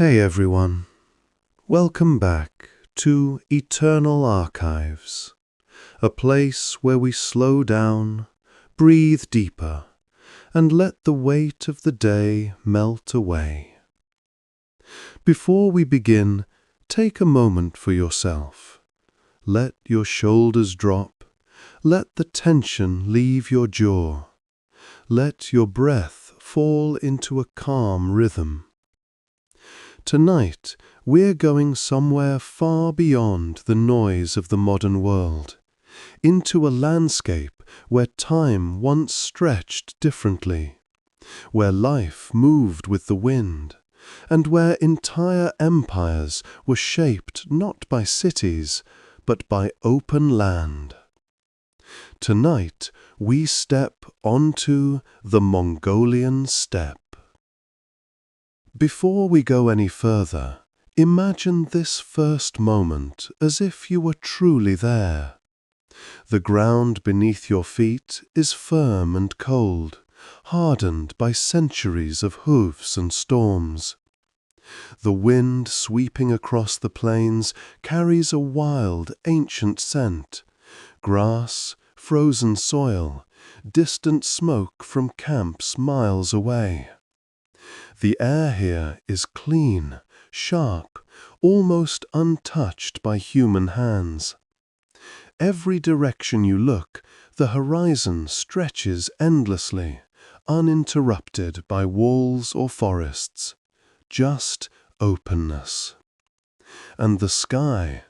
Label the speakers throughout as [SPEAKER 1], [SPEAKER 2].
[SPEAKER 1] Hey everyone, welcome back to Eternal Archives, a place where we slow down, breathe deeper, and let the weight of the day melt away. Before we begin, take a moment for yourself. Let your shoulders drop, let the tension leave your jaw, let your breath fall into a calm rhythm. Tonight, we're going somewhere far beyond the noise of the modern world, into a landscape where time once stretched differently, where life moved with the wind, and where entire empires were shaped not by cities, but by open land. Tonight, we step onto the Mongolian steppe. Before we go any further, imagine this first moment as if you were truly there. The ground beneath your feet is firm and cold, hardened by centuries of hooves and storms. The wind sweeping across the plains carries a wild, ancient scent: grass, frozen soil, distant smoke from camps miles away. The air here is clean, sharp, almost untouched by human hands. Every direction you look, the horizon stretches endlessly, uninterrupted by walls or forests, just openness. And the sky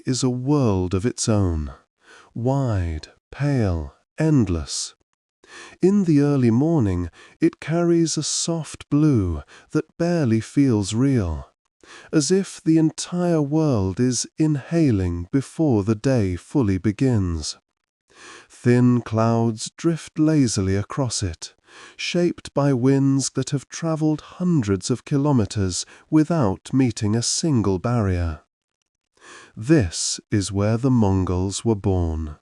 [SPEAKER 1] is a world of its own, wide, pale, endless. In the early morning, it carries a soft blue that barely feels real, as if the entire world is inhaling before the day fully begins. Thin clouds drift lazily across it, shaped by winds that have traveled hundreds of kilometers without meeting a single barrier. This is where the Mongols were born.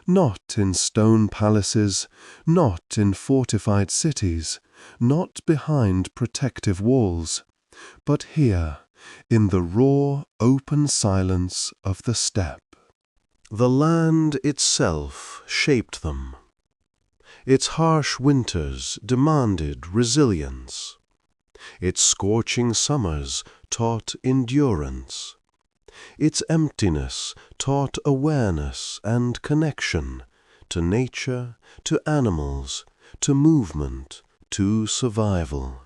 [SPEAKER 1] Not in stone palaces, not in fortified cities, not behind protective walls, but here, in the raw, open silence of the steppe. The land itself shaped them. Its harsh winters demanded resilience. Its scorching summers taught endurance. Its emptiness taught awareness and connection to nature, to animals, to movement, to survival.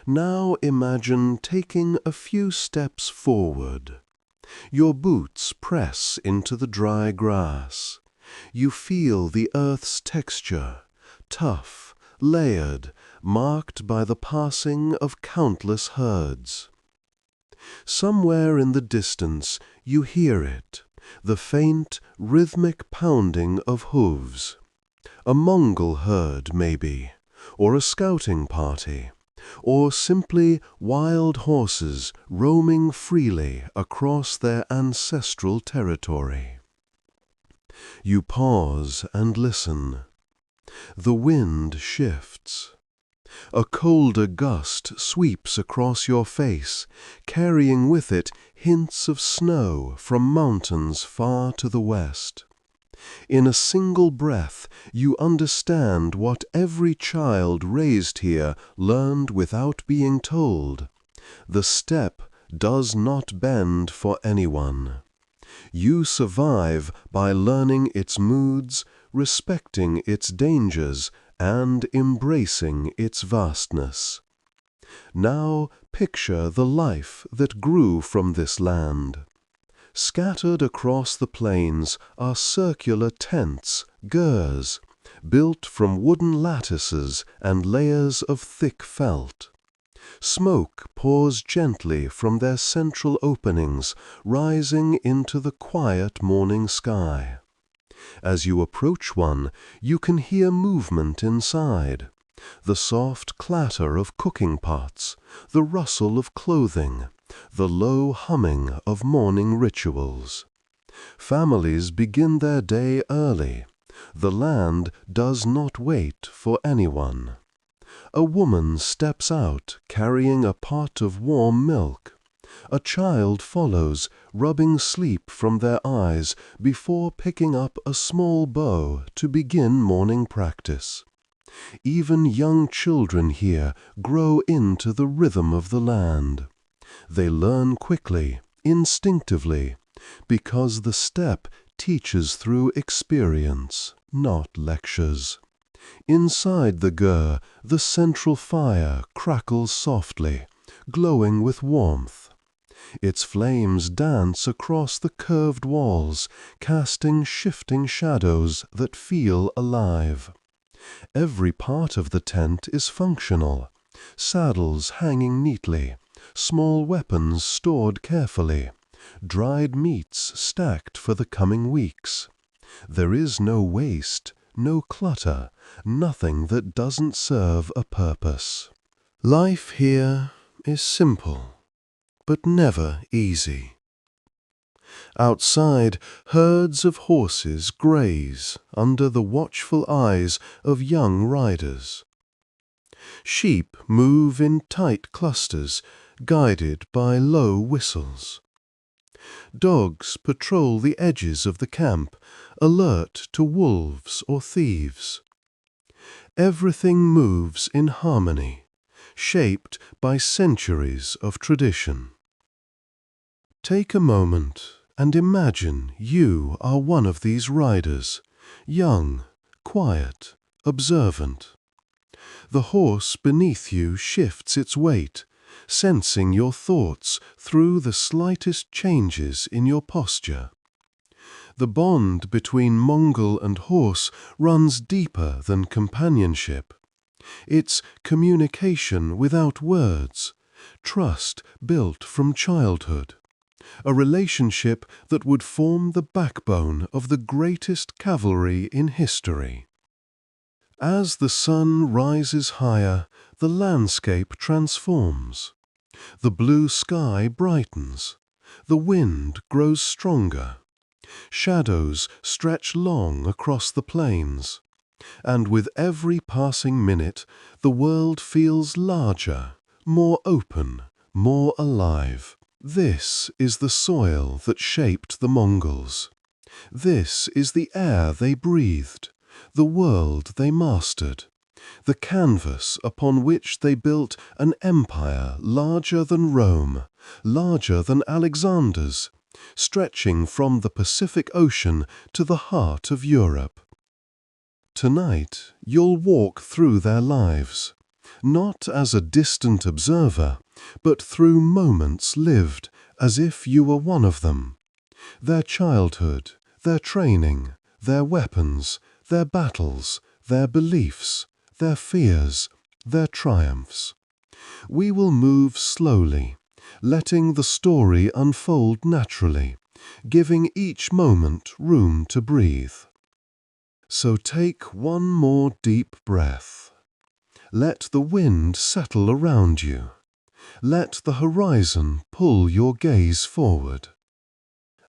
[SPEAKER 1] Now imagine taking a few steps forward. Your boots press into the dry grass. You feel the earth's texture, tough, layered, marked by the passing of countless herds. Somewhere in the distance you hear it, the faint, rhythmic pounding of hooves. A Mongol herd, maybe, or a scouting party, or simply wild horses roaming freely across their ancestral territory. You pause and listen. The wind shifts. A colder gust sweeps across your face, carrying with it hints of snow from mountains far to the west. In a single breath, you understand what every child raised here learned without being told. The steppe does not bend for anyone. You survive by learning its moods, respecting its dangers, and embracing its vastness. Now picture the life that grew from this land. Scattered across the plains are circular tents, gurs, built from wooden lattices and layers of thick felt. Smoke pours gently from their central openings, rising into the quiet morning sky. As you approach one, you can hear movement inside. The soft clatter of cooking pots, the rustle of clothing, the low humming of morning rituals. Families begin their day early. The land does not wait for anyone. A woman steps out carrying a pot of warm milk. A child follows, rubbing sleep from their eyes before picking up a small bow to begin morning practice. Even young children here grow into the rhythm of the land. They learn quickly, instinctively, because the steppe teaches through experience, not lectures. Inside the gur, the central fire crackles softly, glowing with warmth. Its flames dance across the curved walls, casting shifting shadows that feel alive. Every part of the tent is functional. Saddles hanging neatly, small weapons stored carefully, dried meats stacked for the coming weeks. There is no waste, no clutter, nothing that doesn't serve a purpose. Life here is simple, but never easy. Outside, herds of horses graze under the watchful eyes of young riders. Sheep move in tight clusters, guided by low whistles. Dogs patrol the edges of the camp, alert to wolves or thieves. Everything moves in harmony, shaped by centuries of tradition. Take a moment and imagine you are one of these riders, young, quiet, observant. The horse beneath you shifts its weight, sensing your thoughts through the slightest changes in your posture. The bond between Mongol and horse runs deeper than companionship. It's communication without words, trust built from childhood, a relationship that would form the backbone of the greatest cavalry in history. As the sun rises higher, the landscape transforms. The blue sky brightens. The wind grows stronger. Shadows stretch long across the plains. And with every passing minute, the world feels larger, more open, more alive. This is the soil that shaped the Mongols. This is the air they breathed, the world they mastered, the canvas upon which they built an empire larger than Rome, larger than Alexander's, stretching from the Pacific Ocean to the heart of Europe. Tonight, you'll walk through their lives, not as a distant observer, but through moments lived as if you were one of them. Their childhood, their training, their weapons, their battles, their beliefs, their fears, their triumphs. We will move slowly, letting the story unfold naturally, giving each moment room to breathe. So take one more deep breath. Let the wind settle around you. Let the horizon pull your gaze forward.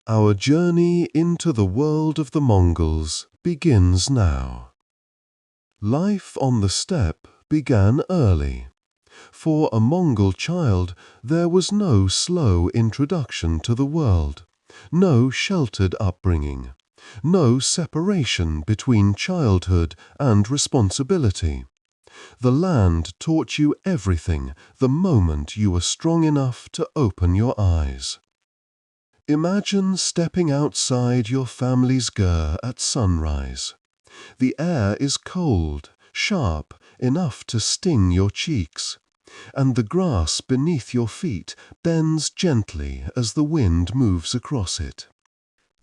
[SPEAKER 1] Our journey into the world of the Mongols begins now. Life on the steppe began early. For a Mongol child, there was no slow introduction to the world, no sheltered upbringing, no separation between childhood and responsibility. The land taught you everything the moment you were strong enough to open your eyes. Imagine stepping outside your family's gur at sunrise. The air is cold, sharp, enough to sting your cheeks, and the grass beneath your feet bends gently as the wind moves across it.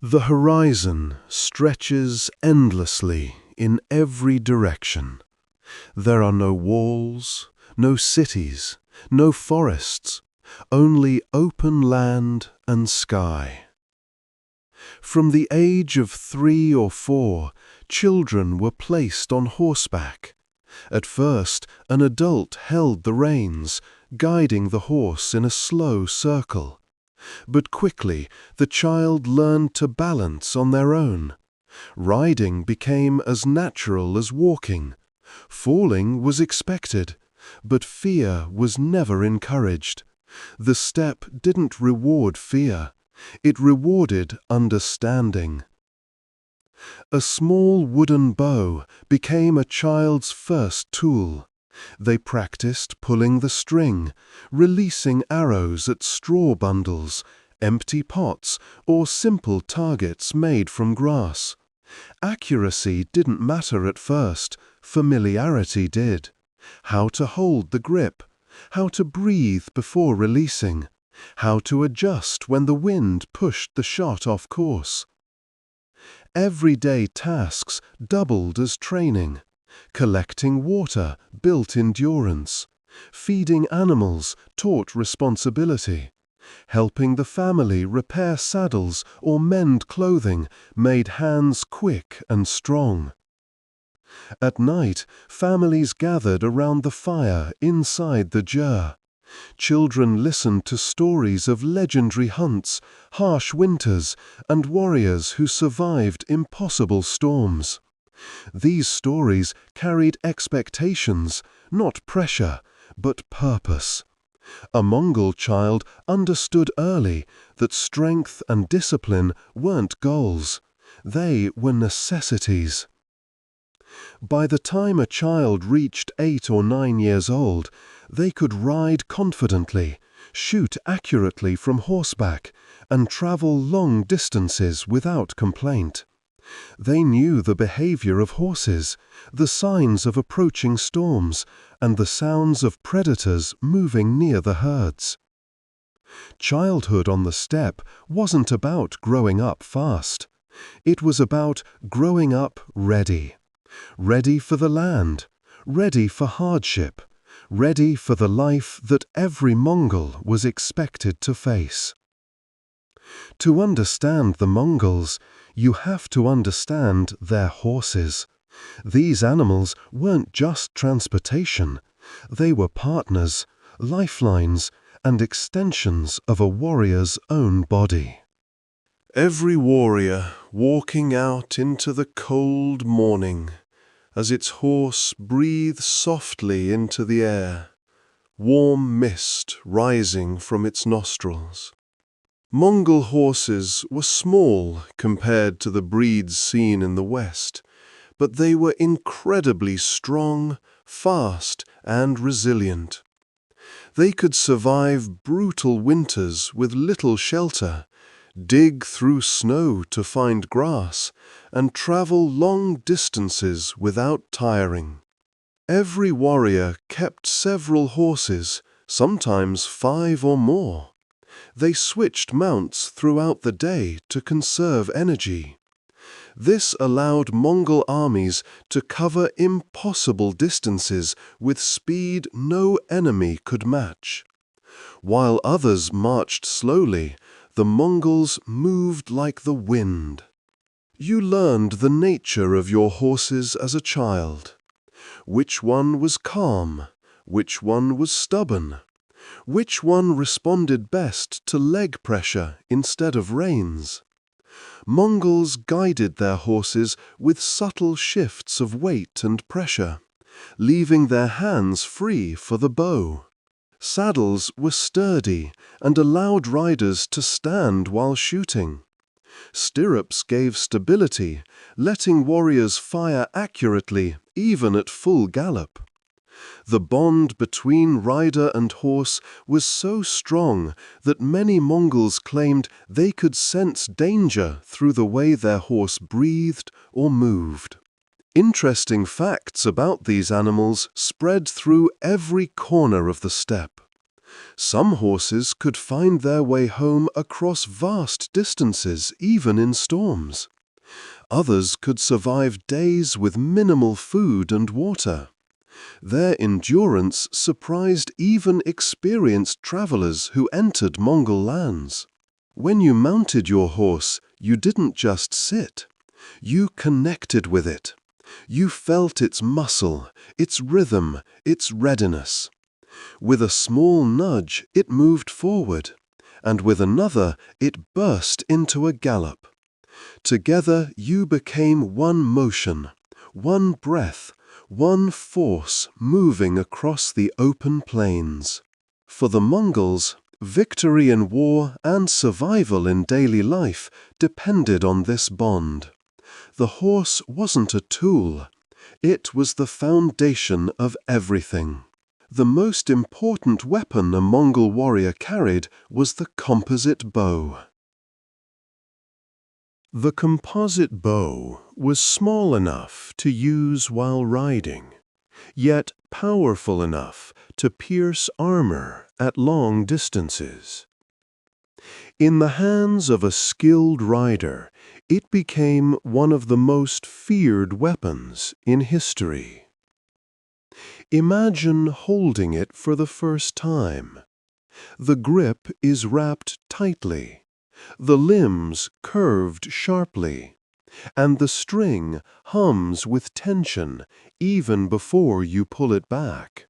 [SPEAKER 1] The horizon stretches endlessly in every direction. There are no walls, no cities, no forests, only open land and sky. From the age of 3 or 4, children were placed on horseback. At first, an adult held the reins, guiding the horse in a slow circle. But quickly, the child learned to balance on their own. Riding became as natural as walking. Falling was expected, But fear was never encouraged. The steppe didn't reward fear. It rewarded understanding. A small wooden bow became a child's first tool. They practiced pulling the string, releasing arrows at straw bundles, empty pots, or simple targets made from grass. Accuracy didn't matter at first, familiarity did. How to hold the grip, how to breathe before releasing, how to adjust when the wind pushed the shot off course. Everyday tasks doubled as training. Collecting water built endurance. Feeding animals taught responsibility. Helping the family repair saddles or mend clothing made hands quick and strong. At night, families gathered around the fire inside the ger. Children listened to stories of legendary hunts, harsh winters, and warriors who survived impossible storms. These stories carried expectations, not pressure, but purpose. A Mongol child understood early that strength and discipline weren't goals. They were necessities. By the time a child reached 8 or 9 years old, they could ride confidently, shoot accurately from horseback, and travel long distances without complaint. They knew the behavior of horses, the signs of approaching storms, and the sounds of predators moving near the herds. Childhood on the steppe wasn't about growing up fast. It was about growing up ready. Ready for the land, ready for hardship, ready for the life that every Mongol was expected to face. To understand the Mongols, you have to understand their horses. These animals weren't just transportation. They were partners, lifelines, and extensions of a warrior's own body. Every warrior walking out into the cold morning, as its horse breathes softly into the air, warm mist rising from its nostrils. Mongol horses were small compared to the breeds seen in the West, but they were incredibly strong, fast, and resilient. They could survive brutal winters with little shelter, dig through snow to find grass, and travel long distances without tiring. Every warrior kept several horses, sometimes 5 or more. They switched mounts throughout the day to conserve energy. This allowed Mongol armies to cover impossible distances with speed no enemy could match. While others marched slowly, the Mongols moved like the wind. You learned the nature of your horses as a child. Which one was calm? Which one was stubborn? Which one responded best to leg pressure instead of reins? Mongols guided their horses with subtle shifts of weight and pressure, leaving their hands free for the bow. Saddles were sturdy and allowed riders to stand while shooting. Stirrups gave stability, letting warriors fire accurately even at full gallop. The bond between rider and horse was so strong that many Mongols claimed they could sense danger through the way their horse breathed or moved. Interesting facts about these animals spread through every corner of the steppe. Some horses could find their way home across vast distances, even in storms. Others could survive days with minimal food and water. Their endurance surprised even experienced travelers who entered Mongol lands. When you mounted your horse, you didn't just sit. You connected with it. You felt its muscle, its rhythm, its readiness. With a small nudge, it moved forward, and with another, it burst into a gallop. Together, you became one motion, one breath, one force moving across the open plains. For the Mongols, victory in war and survival in daily life depended on this bond. The horse wasn't a tool. It was the foundation of everything. The most important weapon a Mongol warrior carried was the composite bow. The composite bow was small enough to use while riding, yet powerful enough to pierce armor at long distances. In the hands of a skilled rider, it became one of the most feared weapons in history. Imagine holding it for the first time. The grip is wrapped tightly, the limbs curved sharply, and the string hums with tension even before you pull it back.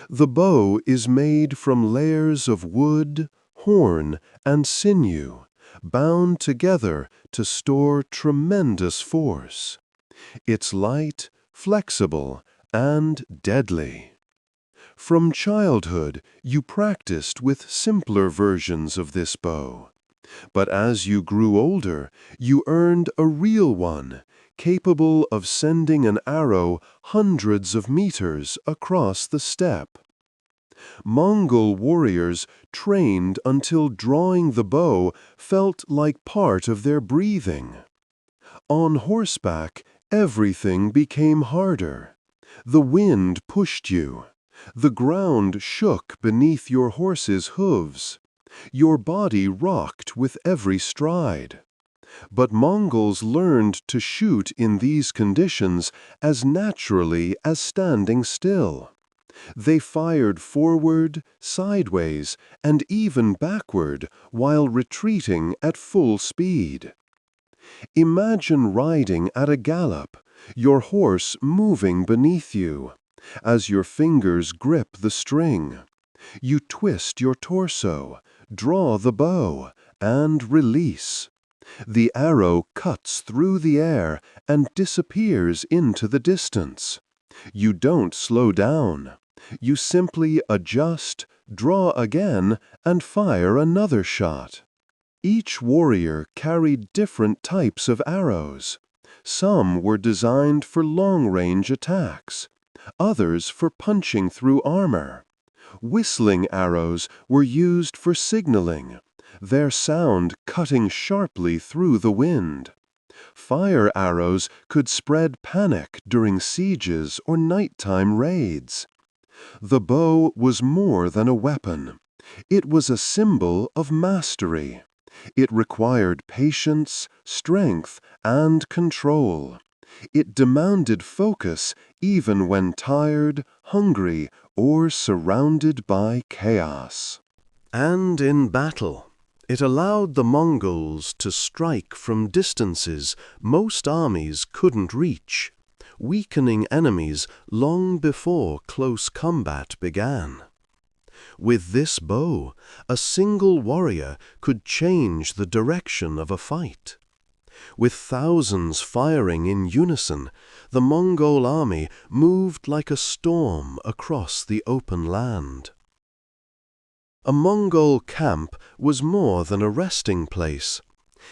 [SPEAKER 1] The bow is made from layers of wood, horn, and sinew, bound together to store tremendous force. It's light, flexible, and deadly. From childhood, you practiced with simpler versions of this bow. But as you grew older, you earned a real one, capable of sending an arrow hundreds of meters across the steppe. Mongol warriors trained until drawing the bow felt like part of their breathing. On horseback, everything became harder. The wind pushed you. The ground shook beneath your horse's hooves. Your body rocked with every stride. But Mongols learned to shoot in these conditions as naturally as standing still. They fired forward, sideways, and even backward while retreating at full speed. Imagine riding at a gallop, your horse moving beneath you. As your fingers grip the string, you twist your torso, draw the bow, and release. The arrow cuts through the air and disappears into the distance. You don't slow down. You simply adjust, draw again, and fire another shot. Each warrior carried different types of arrows. Some were designed for long-range attacks, others for punching through armor. Whistling arrows were used for signaling, their sound cutting sharply through the wind. Fire arrows could spread panic during sieges or nighttime raids. The bow was more than a weapon. It was a symbol of mastery. It required patience, strength, and control. It demanded focus even when tired, hungry, or surrounded by chaos. And in battle, it allowed the Mongols to strike from distances most armies couldn't reach, weakening enemies long before close combat began. With this bow, a single warrior could change the direction of a fight. With thousands firing in unison, the Mongol army moved like a storm across the open land. A Mongol camp was more than a resting place.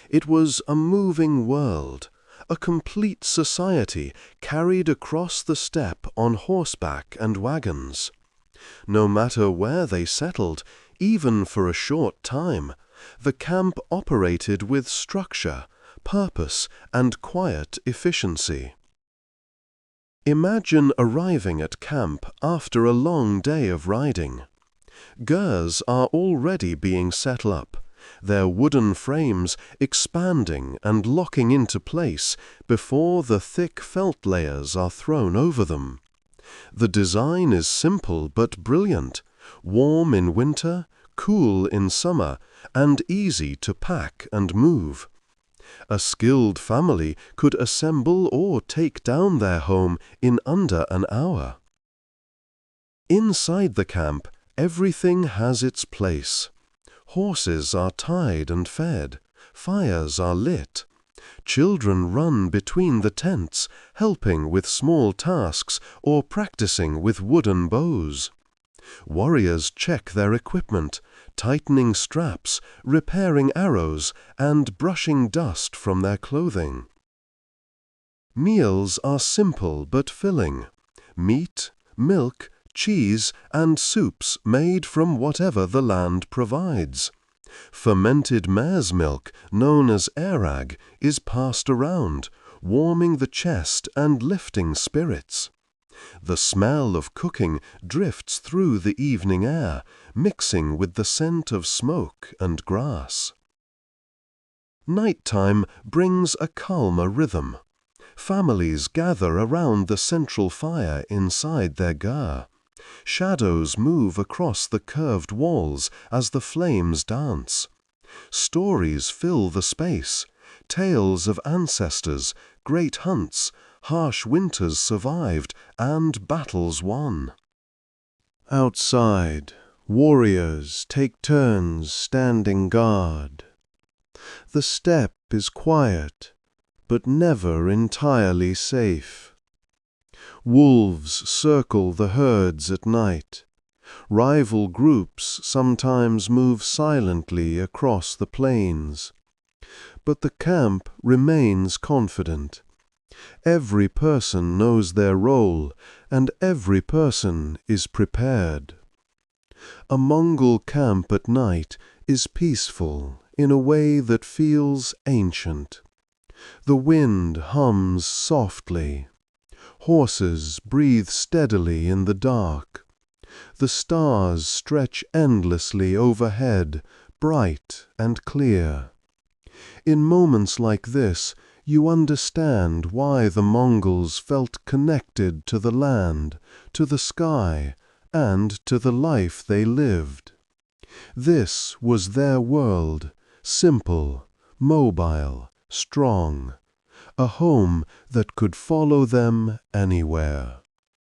[SPEAKER 1] It was a moving world, a complete society carried across the steppe on horseback and wagons. No matter where they settled, even for a short time, the camp operated with structure, purpose, and quiet efficiency. Imagine arriving at camp after a long day of riding. Gers are already being set up, their wooden frames expanding and locking into place before the thick felt layers are thrown over them. The design is simple but brilliant, warm in winter, cool in summer, and easy to pack and move. A skilled family could assemble or take down their home in under an hour. Inside the camp, everything has its place. Horses are tied and fed, fires are lit, Children run between the tents, helping with small tasks or practicing with wooden bows. Warriors check their equipment, tightening straps, repairing arrows, and brushing dust from their clothing. Meals are simple but filling. Meat, milk, cheese, and soups made from whatever the land provides. Fermented mare's milk, known as airag, is passed around, warming the chest and lifting spirits. The smell of cooking drifts through the evening air, mixing with the scent of smoke and grass. Nighttime brings a calmer rhythm. Families gather around the central fire inside their ger. Shadows move across the curved walls as the flames dance. Stories fill the space, tales of ancestors, great hunts, harsh winters survived, and battles won. Outside, warriors take turns standing guard. The steppe is quiet, but never entirely safe. Wolves circle the herds at night. Rival groups sometimes move silently across the plains. But the camp remains confident. Every person knows their role, and every person is prepared. A Mongol camp at night is peaceful in a way that feels ancient. The wind hums softly. Horses breathe steadily in the dark. The stars stretch endlessly overhead, bright and clear. In moments like this, you understand why the Mongols felt connected to the land, to the sky, and to the life they lived. This was their world, simple, mobile, strong, a home that could follow them anywhere.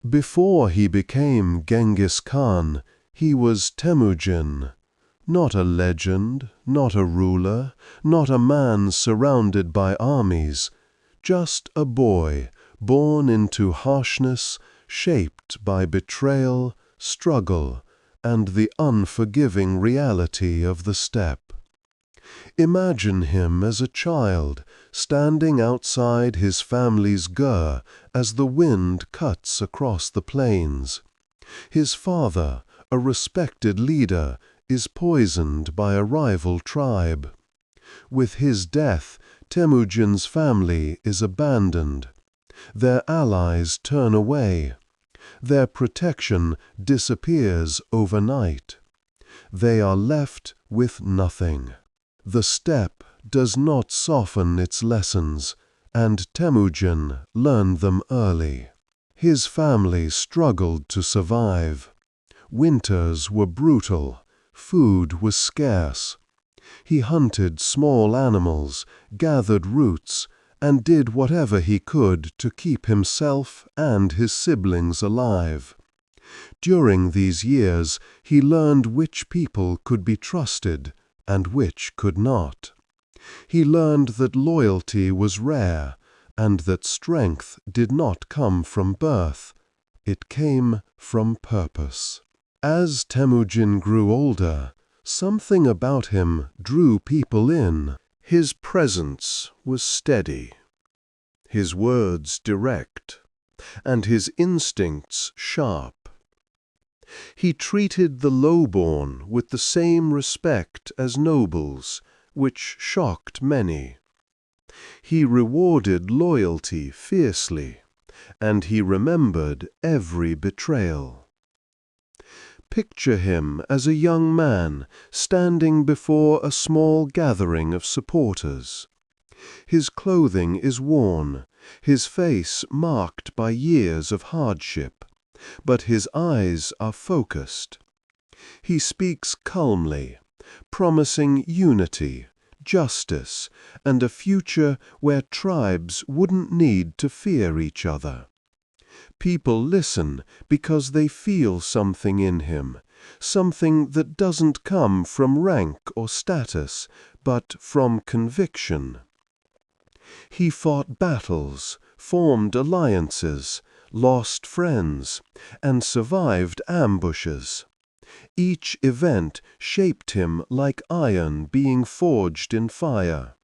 [SPEAKER 1] Before he became Genghis Khan, he was Temujin, not a legend, not a ruler, not a man surrounded by armies, just a boy born into harshness, shaped by betrayal, struggle, and the unforgiving reality of the steppe. Imagine him as a child, standing outside his family's ger as the wind cuts across the plains. His father, a respected leader, is poisoned by a rival tribe. With his death, Temujin's family is abandoned. Their allies turn away. Their protection disappears overnight. They are left with nothing. The steppe does not soften its lessons, and Temujin learned them early. His family struggled to survive. Winters were brutal. Food was scarce. He hunted small animals, gathered roots, and did whatever he could to keep himself and his siblings alive. During these years, he learned which people could be trusted and which could not. He learned that loyalty was rare, and that strength did not come from birth. It came from purpose. As Temujin grew older, something about him drew people in. His presence was steady, his words direct, and his instincts sharp. He treated the lowborn with the same respect as nobles, which shocked many. He rewarded loyalty fiercely, and he remembered every betrayal. Picture him as a young man standing before a small gathering of supporters. His clothing is worn, his face marked by years of hardship, but his eyes are focused. He speaks calmly, promising unity, justice, and a future where tribes wouldn't need to fear each other. People listen because they feel something in him, something that doesn't come from rank or status, but from conviction. He fought battles, formed alliances, lost friends, and survived ambushes. Each event shaped him like iron being forged in fire.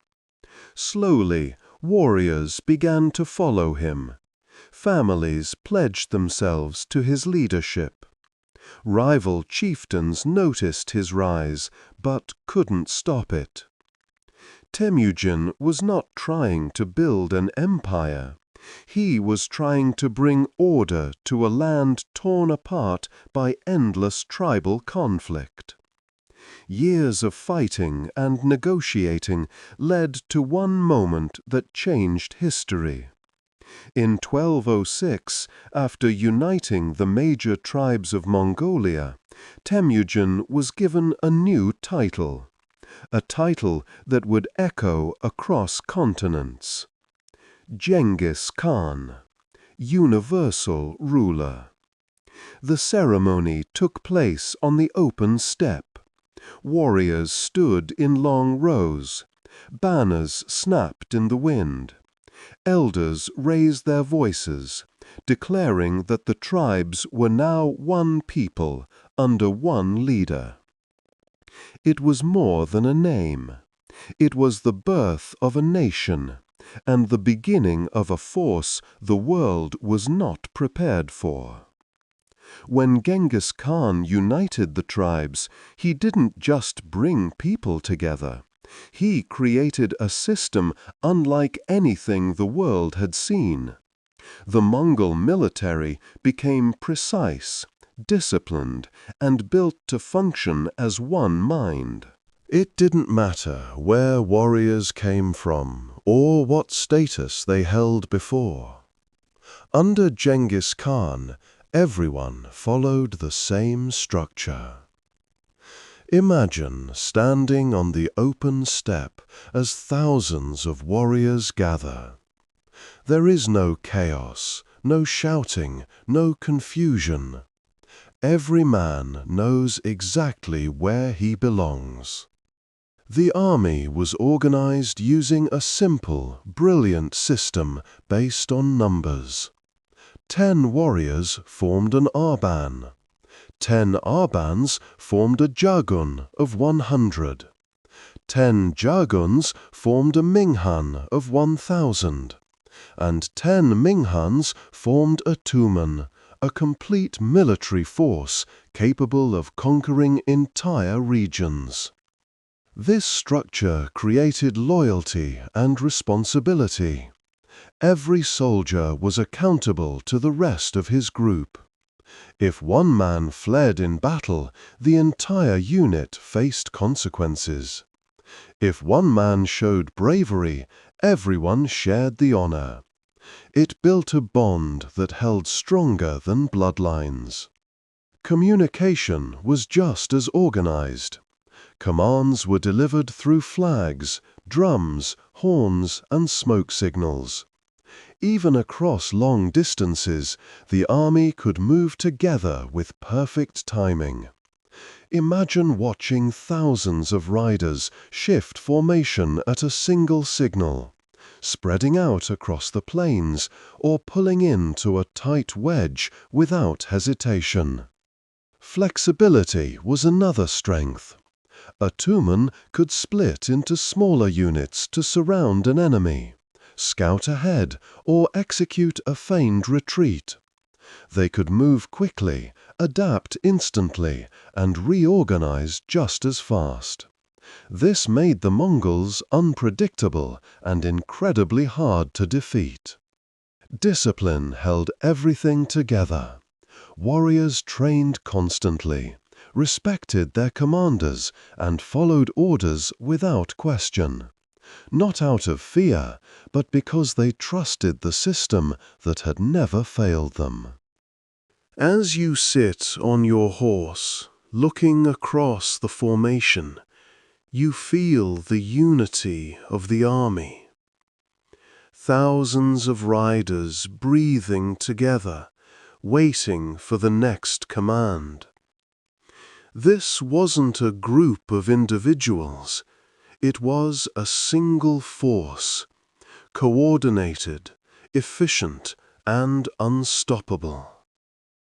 [SPEAKER 1] Slowly, warriors began to follow him. Families pledged themselves to his leadership. Rival chieftains noticed his rise, but couldn't stop it. Temujin was not trying to build an empire. He was trying to bring order to a land torn apart by endless tribal conflict. Years of fighting and negotiating led to one moment that changed history. In 1206, after uniting the major tribes of Mongolia, Temujin was given a new title, a title that would echo across continents. Genghis Khan, universal ruler. The ceremony took place on the open steppe. Warriors stood in long rows. Banners snapped in the wind. Elders raised their voices, declaring that the tribes were now one people under one leader. It was more than a name. It was the birth of a nation, and the beginning of a force the world was not prepared for. When Genghis Khan united the tribes, he didn't just bring people together. He created a system unlike anything the world had seen. The Mongol military became precise, disciplined, and built to function as one mind. It didn't matter where warriors came from or what status they held before. Under Genghis Khan, everyone followed the same structure. Imagine standing on the open steppe as thousands of warriors gather. There is no chaos, no shouting, no confusion. Every man knows exactly where he belongs. The army was organized using a simple, brilliant system based on numbers. 10 warriors formed an arban. 10 arbans formed a jagun of 100. 10 jaguns formed a minghan of 1,000. And 10 minghans formed a tumen, a complete military force capable of conquering entire regions. This structure created loyalty and responsibility. Every soldier was accountable to the rest of his group. If one man fled in battle, the entire unit faced consequences. If one man showed bravery, everyone shared the honor. It built a bond that held stronger than bloodlines. Communication was just as organized. Commands were delivered through flags, drums, horns, and smoke signals. Even across long distances, the army could move together with perfect timing. Imagine watching thousands of riders shift formation at a single signal, spreading out across the plains or pulling into a tight wedge without hesitation. Flexibility was another strength. A tumen could split into smaller units to surround an enemy, scout ahead, or execute a feigned retreat. They could move quickly, adapt instantly, and reorganize just as fast. This made the Mongols unpredictable and incredibly hard to defeat. Discipline held everything together. Warriors trained constantly, respected their commanders, and followed orders without question. Not out of fear, but because they trusted the system that had never failed them. As you sit on your horse, looking across the formation, you feel the unity of the army. Thousands of riders breathing together, waiting for the next command. This wasn't a group of individuals. It was a single force, coordinated, efficient, and unstoppable.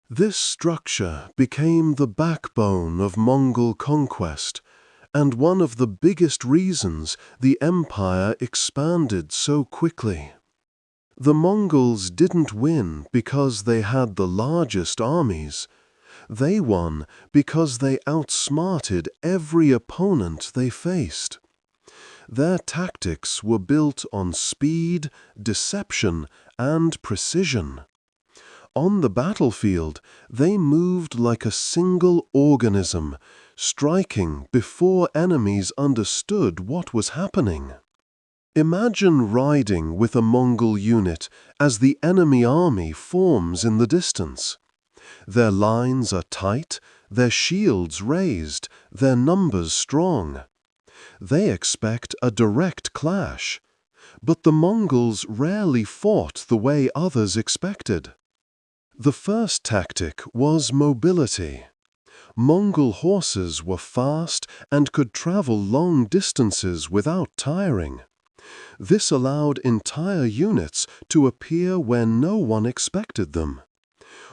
[SPEAKER 1] This structure became the backbone of Mongol conquest and one of the biggest reasons the empire expanded so quickly. The Mongols didn't win because they had the largest armies. They won because they outsmarted every opponent they faced. Their tactics were built on speed, deception, and precision. On the battlefield, they moved like a single organism, striking before enemies understood what was happening. Imagine riding with a Mongol unit as the enemy army forms in the distance. Their lines are tight, their shields raised, their numbers strong. They expect a direct clash, but the Mongols rarely fought the way others expected. The first tactic was mobility. Mongol horses were fast and could travel long distances without tiring. This allowed entire units to appear where no one expected them.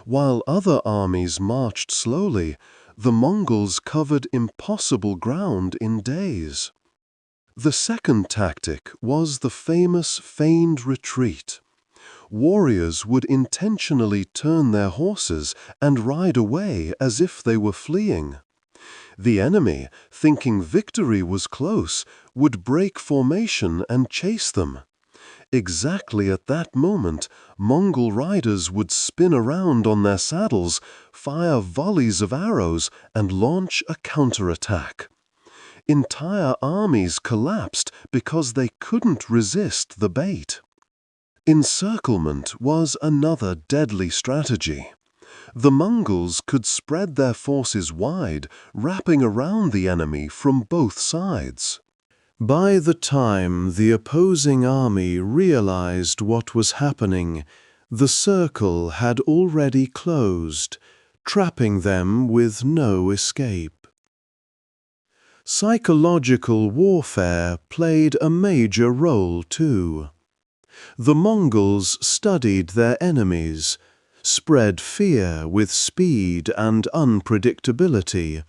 [SPEAKER 1] While other armies marched slowly, the Mongols covered impossible ground in days. The second tactic was the famous feigned retreat. Warriors would intentionally turn their horses and ride away as if they were fleeing. The enemy, thinking victory was close, would break formation and chase them. Exactly at that moment, Mongol riders would spin around on their saddles, fire volleys of arrows, and launch a counterattack. Entire armies collapsed because they couldn't resist the bait. Encirclement was another deadly strategy. The Mongols could spread their forces wide, wrapping around the enemy from both sides. By the time the opposing army realized what was happening, the circle had already closed, trapping them with no escape. Psychological warfare played a major role too. The Mongols studied their enemies, spread fear with speed and unpredictability,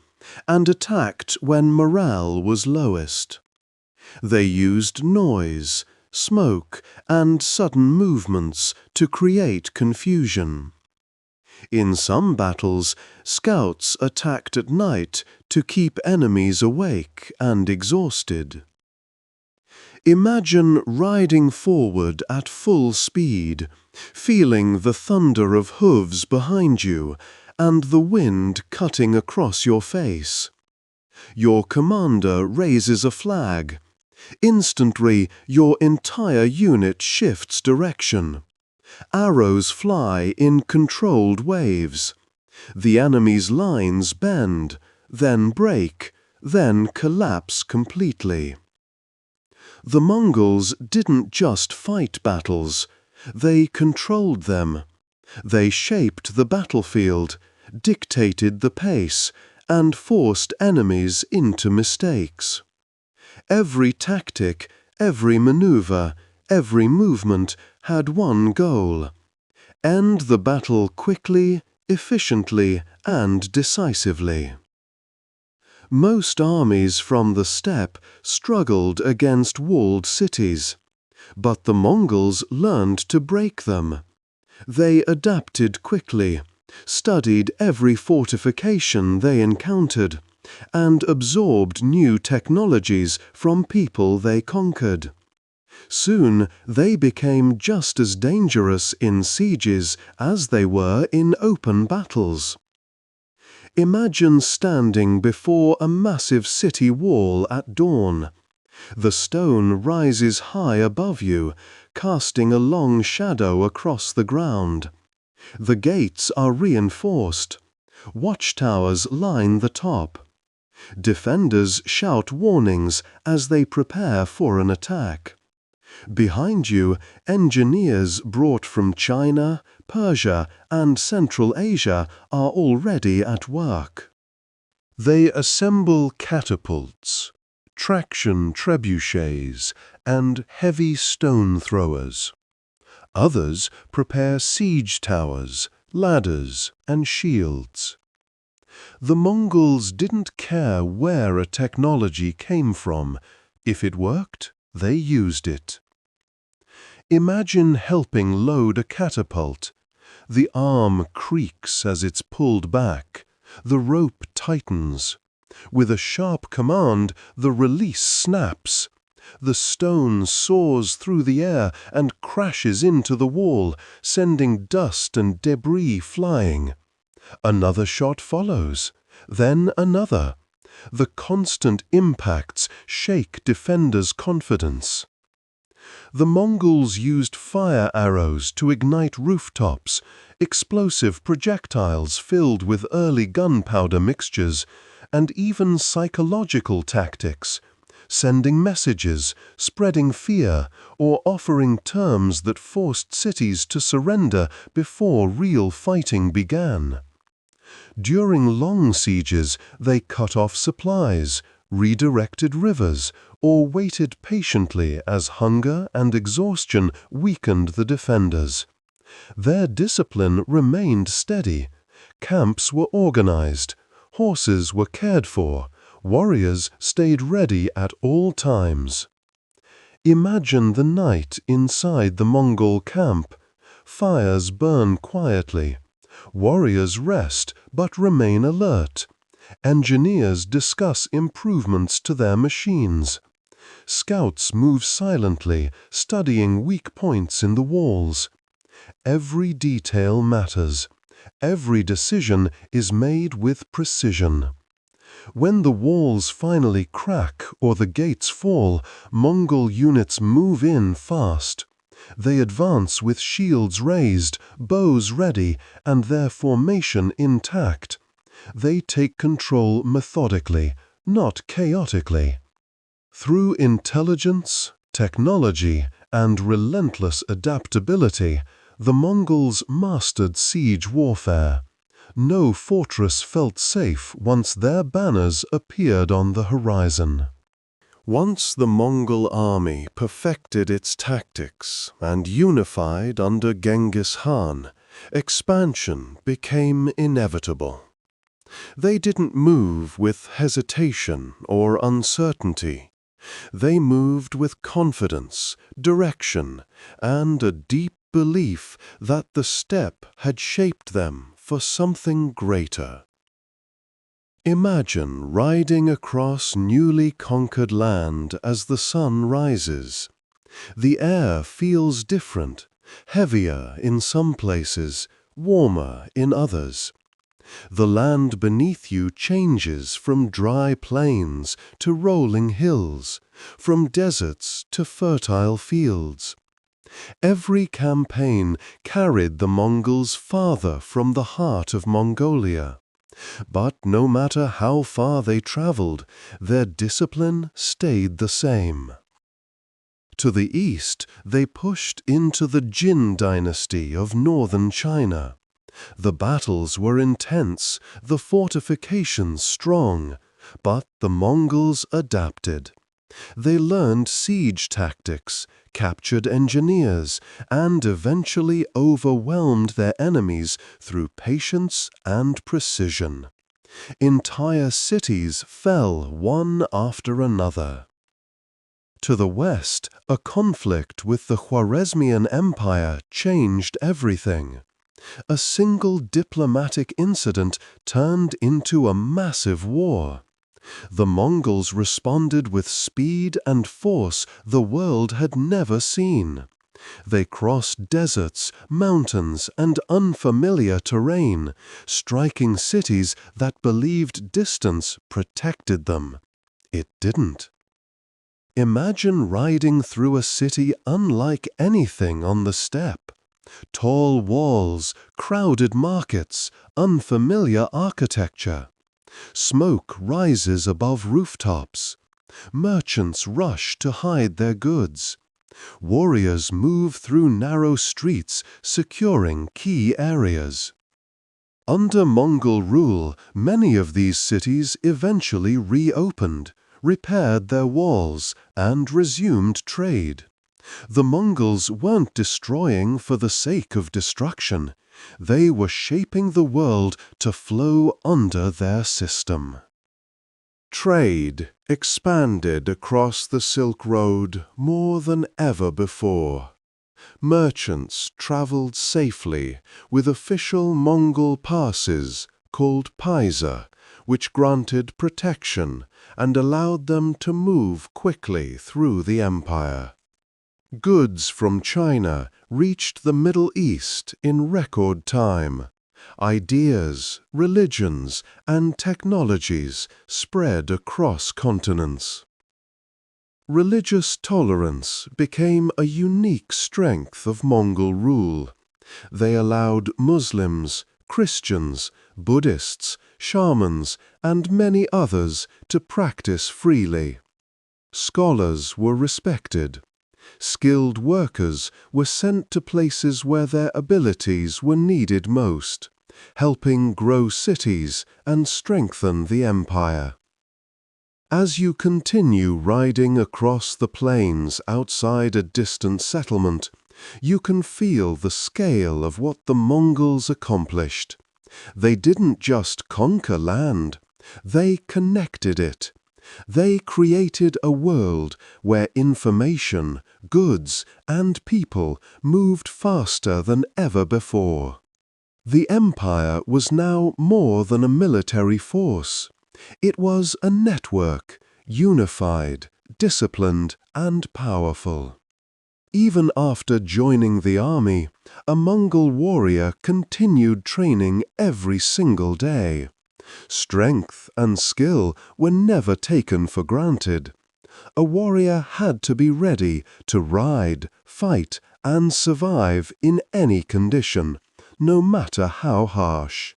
[SPEAKER 1] and attacked when morale was lowest. They used noise, smoke, and sudden movements to create confusion. In some battles, scouts attacked at night to keep enemies awake and exhausted. Imagine riding forward at full speed, feeling the thunder of hooves behind you and the wind cutting across your face. Your commander raises a flag. Instantly, your entire unit shifts direction. Arrows fly in controlled waves. The enemy's lines bend, then break, then collapse completely. The Mongols didn't just fight battles, they controlled them. They shaped the battlefield, dictated the pace, and forced enemies into mistakes. Every tactic, every maneuver, every movement had one goal: end the battle quickly, efficiently, and decisively. Most armies from the steppe struggled against walled cities, but the Mongols learned to break them. They adapted quickly, studied every fortification they encountered, and absorbed new technologies from people they conquered. Soon they became just as dangerous in sieges as they were in open battles. Imagine standing before a massive city wall at dawn. The stone rises high above you, casting a long shadow across the ground. The gates are reinforced. Watchtowers line the top. Defenders shout warnings as they prepare for an attack. Behind you, engineers brought from China, Persia, and Central Asia are already at work. They assemble catapults, traction trebuchets, and heavy stone throwers. Others prepare siege towers, ladders, and shields. The Mongols didn't care where a technology came from. If it worked, they used it. Imagine helping load a catapult. The arm creaks as it's pulled back. The rope tightens. With a sharp command, the release snaps. The stone soars through the air and crashes into the wall, sending dust and debris flying. Another shot follows, then another. The constant impacts shake defenders' confidence. The Mongols used fire arrows to ignite rooftops, explosive projectiles filled with early gunpowder mixtures, and even psychological tactics, sending messages, spreading fear, or offering terms that forced cities to surrender before real fighting began. During long sieges, they cut off supplies, redirected rivers, or waited patiently as hunger and exhaustion weakened the defenders. Their discipline remained steady. Camps were organized. Horses were cared for. Warriors stayed ready at all times. Imagine the night inside the Mongol camp. Fires burn quietly. Warriors rest but remain alert. Engineers discuss improvements to their machines. Scouts move silently, studying weak points in the walls. Every detail matters. Every decision is made with precision. When the walls finally crack or the gates fall, Mongol units move in fast. They advance with shields raised, bows ready, and their formation intact. They take control methodically, not chaotically. Through intelligence, technology, and relentless adaptability, the Mongols mastered siege warfare. No fortress felt safe once their banners appeared on the horizon. Once the Mongol army perfected its tactics and unified under Genghis Khan, expansion became inevitable. They didn't move with hesitation or uncertainty. They moved with confidence, direction, and a deep belief that the steppe had shaped them for something greater. Imagine riding across newly conquered land as the sun rises. The air feels different, heavier in some places, warmer in others. The land beneath you changes from dry plains to rolling hills, from deserts to fertile fields. Every campaign carried the Mongols farther from the heart of Mongolia. But no matter how far they traveled, their discipline stayed the same. To the east, they pushed into the Jin dynasty of northern China. The battles were intense, the fortifications strong, but the Mongols adapted. They learned siege tactics, captured engineers, and eventually overwhelmed their enemies through patience and precision. Entire cities fell one after another. To the west, a conflict with the Khwarezmian Empire changed everything. A single diplomatic incident turned into a massive war. The Mongols responded with speed and force the world had never seen. They crossed deserts, mountains, and unfamiliar terrain, striking cities that believed distance protected them. It didn't. Imagine riding through a city unlike anything on the steppe. Tall walls, crowded markets, unfamiliar architecture. Smoke rises above rooftops. Merchants rush to hide their goods. Warriors move through narrow streets, securing key areas. Under Mongol rule, many of these cities eventually reopened, repaired their walls, and resumed trade. The Mongols weren't destroying for the sake of destruction. They were shaping the world to flow under their system. Trade expanded across the Silk Road more than ever before. Merchants traveled safely with official Mongol passes called paisa, which granted protection and allowed them to move quickly through the empire. Goods from China reached the Middle East in record time. Ideas, religions, and technologies spread across continents. Religious tolerance became a unique strength of Mongol rule. They allowed Muslims, Christians, Buddhists, shamans, and many others to practice freely. Scholars were respected. Skilled workers were sent to places where their abilities were needed most, helping grow cities and strengthen the empire. As you continue riding across the plains outside a distant settlement, you can feel the scale of what the Mongols accomplished. They didn't just conquer land, they connected it. They created a world where information, goods, and people moved faster than ever before. The empire was now more than a military force. It was a network, unified, disciplined, and powerful. Even after joining the army, a Mongol warrior continued training every single day. Strength and skill were never taken for granted. A warrior had to be ready to ride, fight, and survive in any condition, no matter how harsh.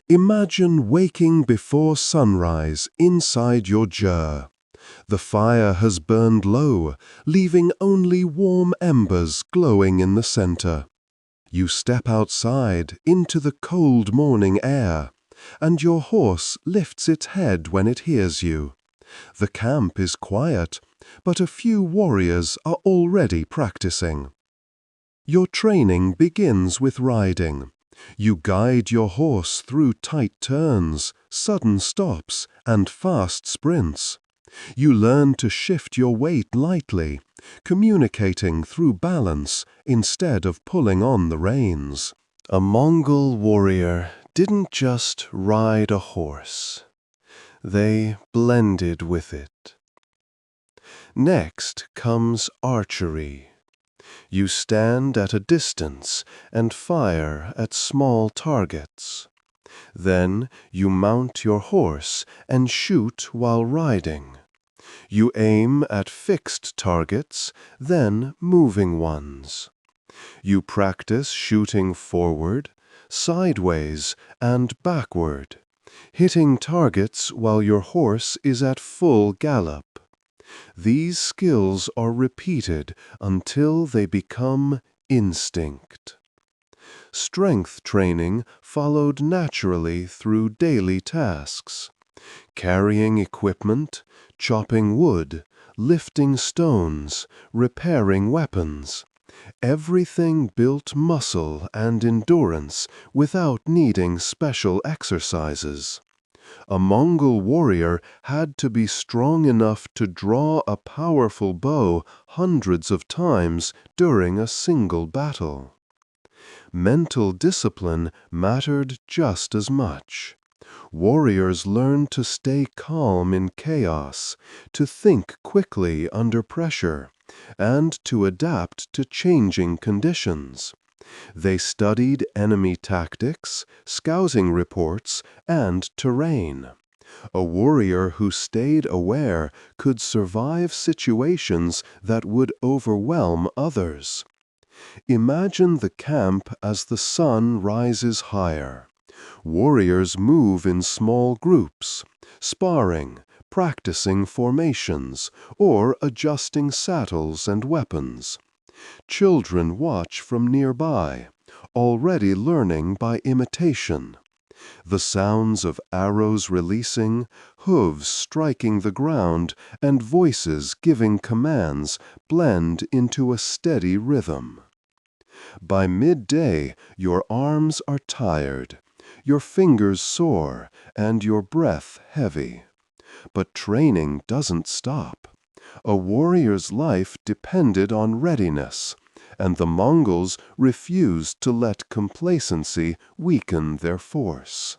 [SPEAKER 1] Imagine waking before sunrise inside your ger. The fire has burned low, leaving only warm embers glowing in the center. You step outside into the cold morning air, and your horse lifts its head when it hears you. The camp is quiet, but a few warriors are already practicing. Your training begins with riding. You guide your horse through tight turns, sudden stops, and fast sprints. You learn to shift your weight lightly, communicating through balance instead of pulling on the reins. A Mongol warrior didn't just ride a horse. They blended with it. Next comes archery. You stand at a distance and fire at small targets. Then you mount your horse and shoot while riding. You aim at fixed targets, then moving ones. You practice shooting forward, sideways, and backward, hitting targets while your horse is at full gallop. These skills are repeated until they become instinct. Strength training followed naturally through daily tasks. Carrying equipment, chopping wood, lifting stones, repairing weapons. Everything built muscle and endurance without needing special exercises. A Mongol warrior had to be strong enough to draw a powerful bow hundreds of times during a single battle. Mental discipline mattered just as much. Warriors learned to stay calm in chaos, to think quickly under pressure, and to adapt to changing conditions. They studied enemy tactics, scouting reports, and terrain. A warrior who stayed aware could survive situations that would overwhelm others. Imagine the camp as the sun rises higher. Warriors move in small groups, sparring, practicing formations, or adjusting saddles and weapons. Children watch from nearby, already learning by imitation. The sounds of arrows releasing, hooves striking the ground, and voices giving commands blend into a steady rhythm. By midday, your arms are tired, your fingers sore, and your breath heavy. But training doesn't stop. A warrior's life depended on readiness, and the Mongols refused to let complacency weaken their force.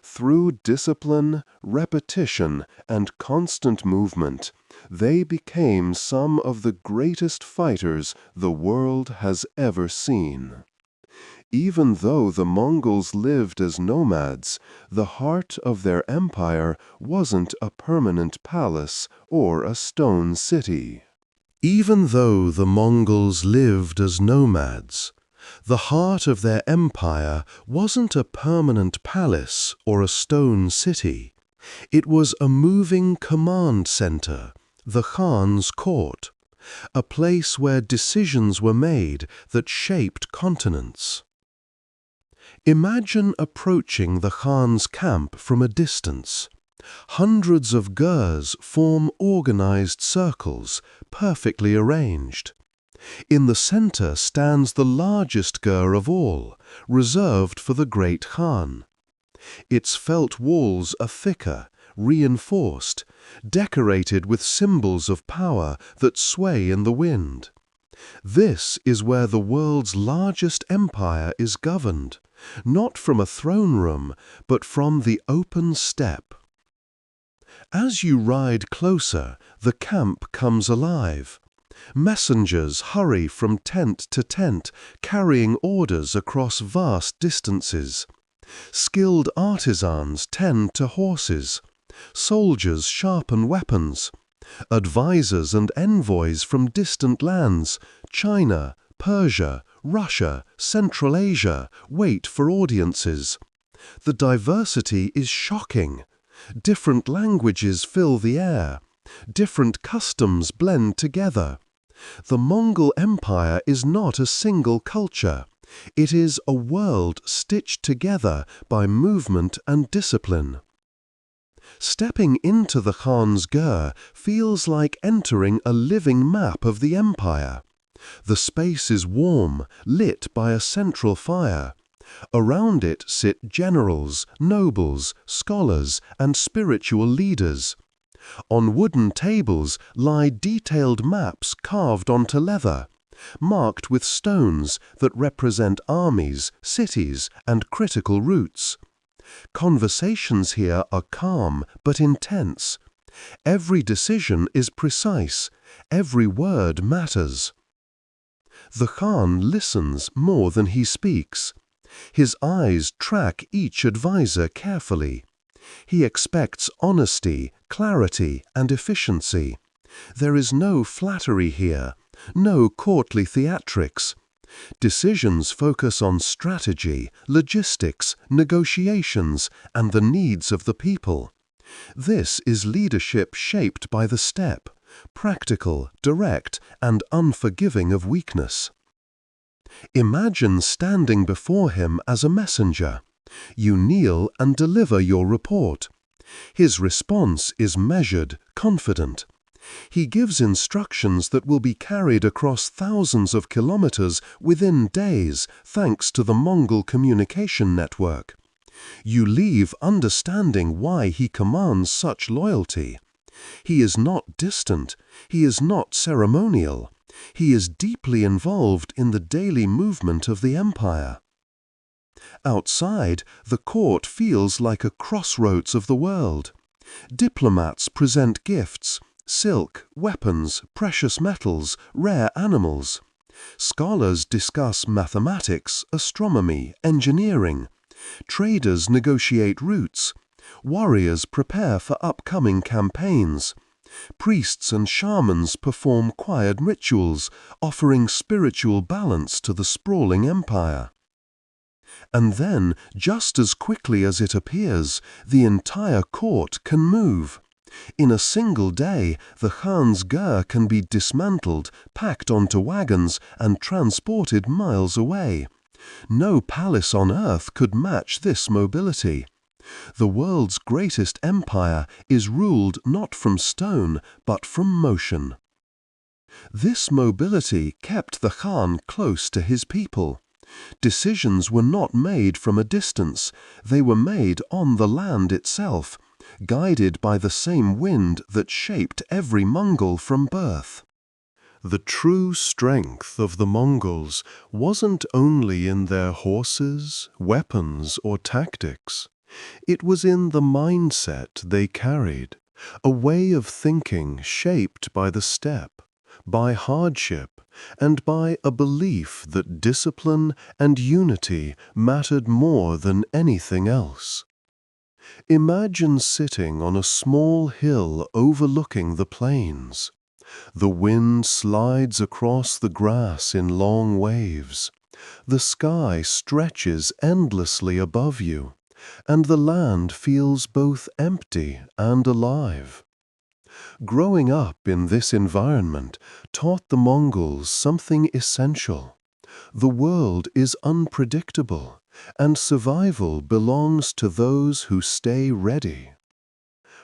[SPEAKER 1] Through discipline, repetition, and constant movement, they became some of the greatest fighters the world has ever seen. Even though the Mongols lived as nomads, the heart of their empire wasn't a permanent palace or a stone city. Even though the Mongols lived as nomads, the heart of their empire wasn't a permanent palace or a stone city. It was a moving command center, the Khan's court, a place where decisions were made that shaped continents. Imagine approaching the Khan's camp from a distance. Hundreds of gurs form organized circles, perfectly arranged. In the center stands the largest gur of all, reserved for the great Khan. Its felt walls are thicker, reinforced, decorated with symbols of power that sway in the wind. This is where the world's largest empire is governed, not from a throne room, but from the open steppe. As you ride closer, the camp comes alive. Messengers hurry from tent to tent, carrying orders across vast distances. Skilled artisans tend to horses. Soldiers sharpen weapons. Advisors and envoys from distant lands, China, Persia, Russia, Central Asia, wait for audiences. The diversity is shocking. Different languages fill the air. Different customs blend together. The Mongol Empire is not a single culture. It is a world stitched together by movement and discipline. Stepping into the Khan's gur feels like entering a living map of the empire. The space is warm, lit by a central fire. Around it sit generals, nobles, scholars, and spiritual leaders. On wooden tables lie detailed maps carved onto leather, marked with stones that represent armies, cities, and critical routes. Conversations here are calm but intense. Every decision is precise. Every word matters. The Khan listens more than he speaks. His eyes track each advisor carefully. He expects honesty, clarity, and efficiency. There is no flattery here, no courtly theatrics. Decisions focus on strategy, logistics, negotiations, and the needs of the people. This is leadership shaped by the steppe, practical, direct, and unforgiving of weakness. Imagine standing before him as a messenger. You kneel and deliver your report. His response is measured, confident. He gives instructions that will be carried across thousands of kilometers within days, thanks to the Mongol communication network. You leave understanding why he commands such loyalty. He is not distant. He is not ceremonial. He is deeply involved in the daily movement of the empire. Outside, the court feels like a crossroads of the world. Diplomats present gifts, silk, weapons, precious metals, rare animals. Scholars discuss mathematics, astronomy, engineering. Traders negotiate routes. Warriors prepare for upcoming campaigns. Priests and shamans perform quiet rituals, offering spiritual balance to the sprawling empire. And then, just as quickly as it appears, the entire court can move. In a single day, the Khan's gur can be dismantled, packed onto wagons, and transported miles away. No palace on earth could match this mobility. The world's greatest empire is ruled not from stone, but from motion. This mobility kept the Khan close to his people. Decisions were not made from a distance, they were made on the land itself, guided by the same wind that shaped every Mongol from birth. The true strength of the Mongols wasn't only in their horses, weapons, or tactics. It was in the mindset they carried, a way of thinking shaped by the steppe, by hardship, and by a belief that discipline and unity mattered more than anything else. Imagine sitting on a small hill overlooking the plains. The wind slides across the grass in long waves. The sky stretches endlessly above you, and the land feels both empty and alive. Growing up in this environment taught the Mongols something essential. The world is unpredictable, and survival belongs to those who stay ready.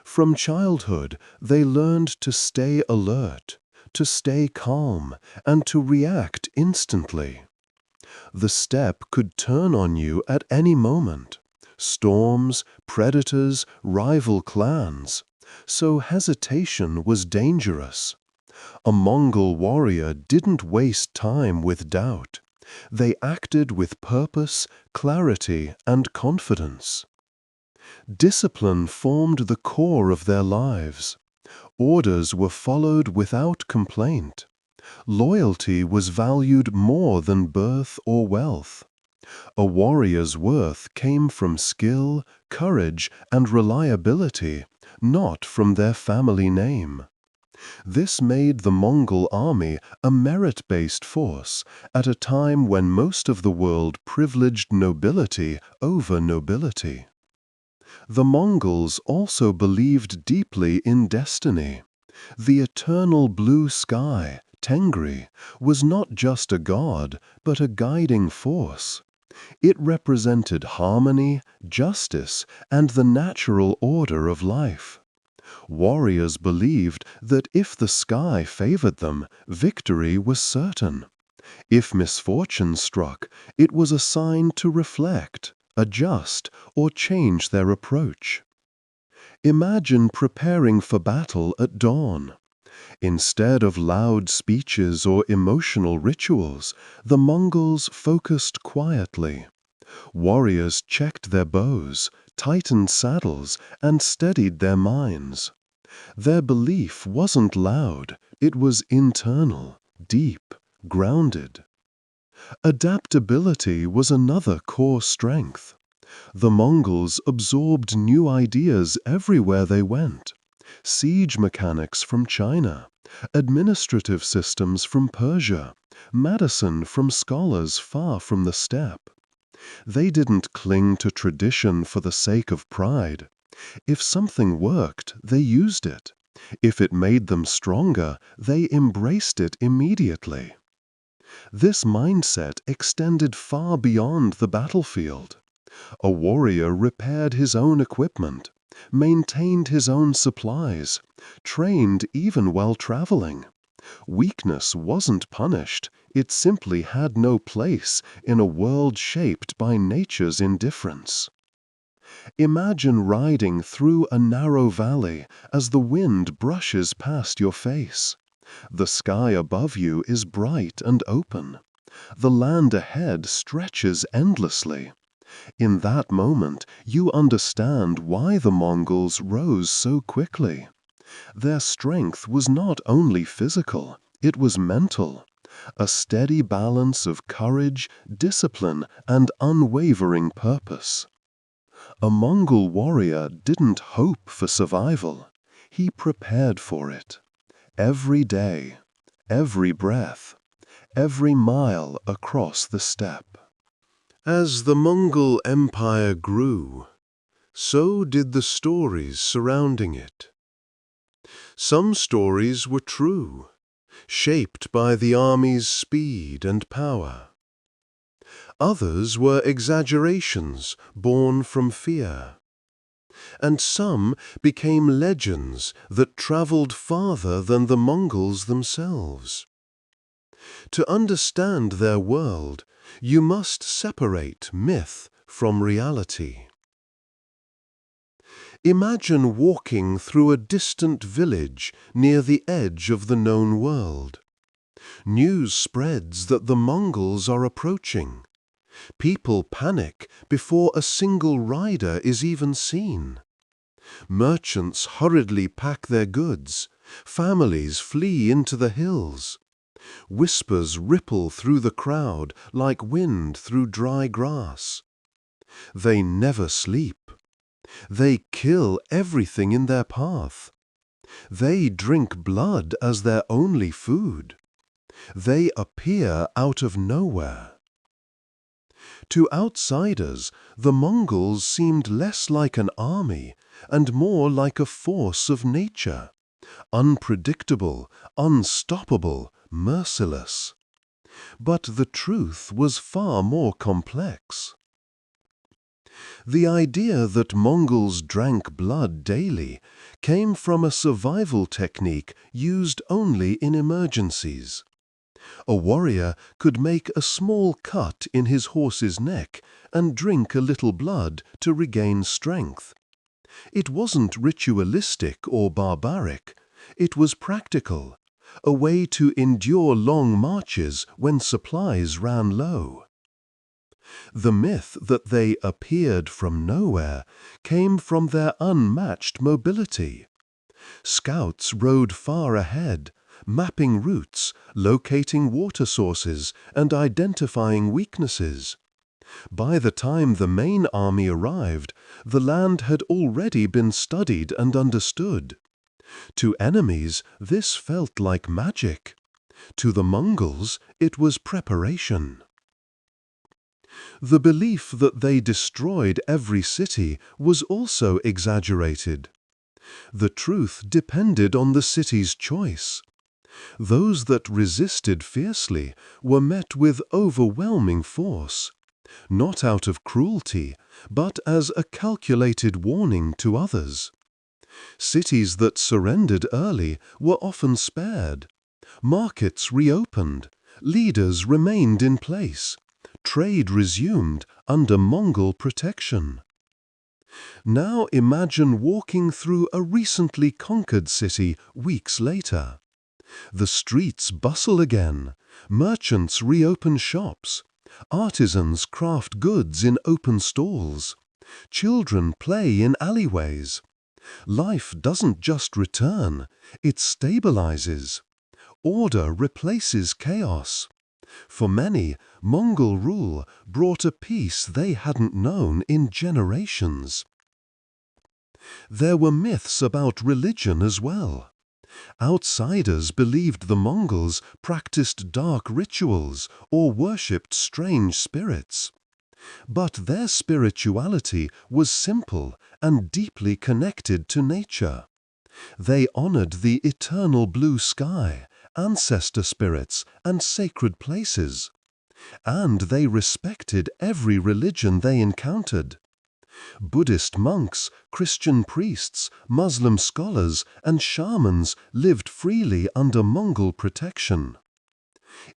[SPEAKER 1] From childhood, they learned to stay alert, to stay calm, and to react instantly. The steppe could turn on you at any moment. Storms, predators, rival clans. So hesitation was dangerous. A Mongol warrior didn't waste time with doubt. They acted with purpose, clarity, and confidence. Discipline formed the core of their lives. Orders were followed without complaint. Loyalty was valued more than birth or wealth. A warrior's worth came from skill, courage, and reliability, not from their family name. This made the Mongol army a merit-based force at a time when most of the world privileged nobility over nobility. The Mongols also believed deeply in destiny. The eternal blue sky, Tengri, was not just a god, but a guiding force. It represented harmony, justice, and the natural order of life. Warriors believed that if the sky favored them, victory was certain. If misfortune struck, it was a sign to reflect, adjust, or change their approach. Imagine preparing for battle at dawn. Instead of loud speeches or emotional rituals, the Mongols focused quietly. Warriors checked their bows, tightened saddles, and steadied their minds. Their belief wasn't loud, it was internal, deep, grounded. Adaptability was another core strength. The Mongols absorbed new ideas everywhere they went. Siege mechanics from China, administrative systems from Persia, medicine from scholars far from the steppe. They didn't cling to tradition for the sake of pride. If something worked, they used it. If it made them stronger, they embraced it immediately. This mindset extended far beyond the battlefield. A warrior repaired his own equipment, maintained his own supplies, trained even while traveling. Weakness wasn't punished, it simply had no place in a world shaped by nature's indifference. Imagine riding through a narrow valley as the wind brushes past your face. The sky above you is bright and open. The land ahead stretches endlessly. In that moment, you understand why the Mongols rose so quickly. Their strength was not only physical, it was mental. A steady balance of courage, discipline, and unwavering purpose. A Mongol warrior didn't hope for survival. He prepared for it. Every day, every breath, every mile across the steppe. As the Mongol Empire grew, so did the stories surrounding it. Some stories were true, shaped by the army's speed and power. Others were exaggerations born from fear. And some became legends that traveled farther than the Mongols themselves. To understand their world, you must separate myth from reality. Imagine walking through a distant village near the edge of the known world. News spreads that the Mongols are approaching. People panic before a single rider is even seen. Merchants hurriedly pack their goods. Families flee into the hills. Whispers ripple through the crowd like wind through dry grass. They never sleep. They kill everything in their path. They drink blood as their only food. They appear out of nowhere. To outsiders, the Mongols seemed less like an army and more like a force of nature, unpredictable, unstoppable, merciless. But the truth was far more complex. The idea that Mongols drank blood daily came from a survival technique used only in emergencies. A warrior could make a small cut in his horse's neck and drink a little blood to regain strength. It wasn't ritualistic or barbaric. It was practical, a way to endure long marches when supplies ran low. The myth that they appeared from nowhere came from their unmatched mobility. Scouts rode far ahead, mapping routes, locating water sources, and identifying weaknesses. By the time the main army arrived, the land had already been studied and understood. To enemies, this felt like magic. To the Mongols, it was preparation. The belief that they destroyed every city was also exaggerated. The truth depended on the city's choice. Those that resisted fiercely were met with overwhelming force, not out of cruelty, but as a calculated warning to others. Cities that surrendered early were often spared. Markets reopened. Leaders remained in place. Trade resumed under Mongol protection. Now imagine walking through a recently conquered city weeks later. The streets bustle again. Merchants reopen shops. Artisans craft goods in open stalls. Children play in alleyways. Life doesn't just return, it stabilizes. Order replaces chaos. For many, Mongol rule brought a peace they hadn't known in generations. There were myths about religion as well. Outsiders believed the Mongols practiced dark rituals or worshipped strange spirits. But their spirituality was simple and deeply connected to nature. They honored the eternal blue sky, ancestor spirits, and sacred places. And they respected every religion they encountered. Buddhist monks, Christian priests, Muslim scholars, and shamans lived freely under Mongol protection.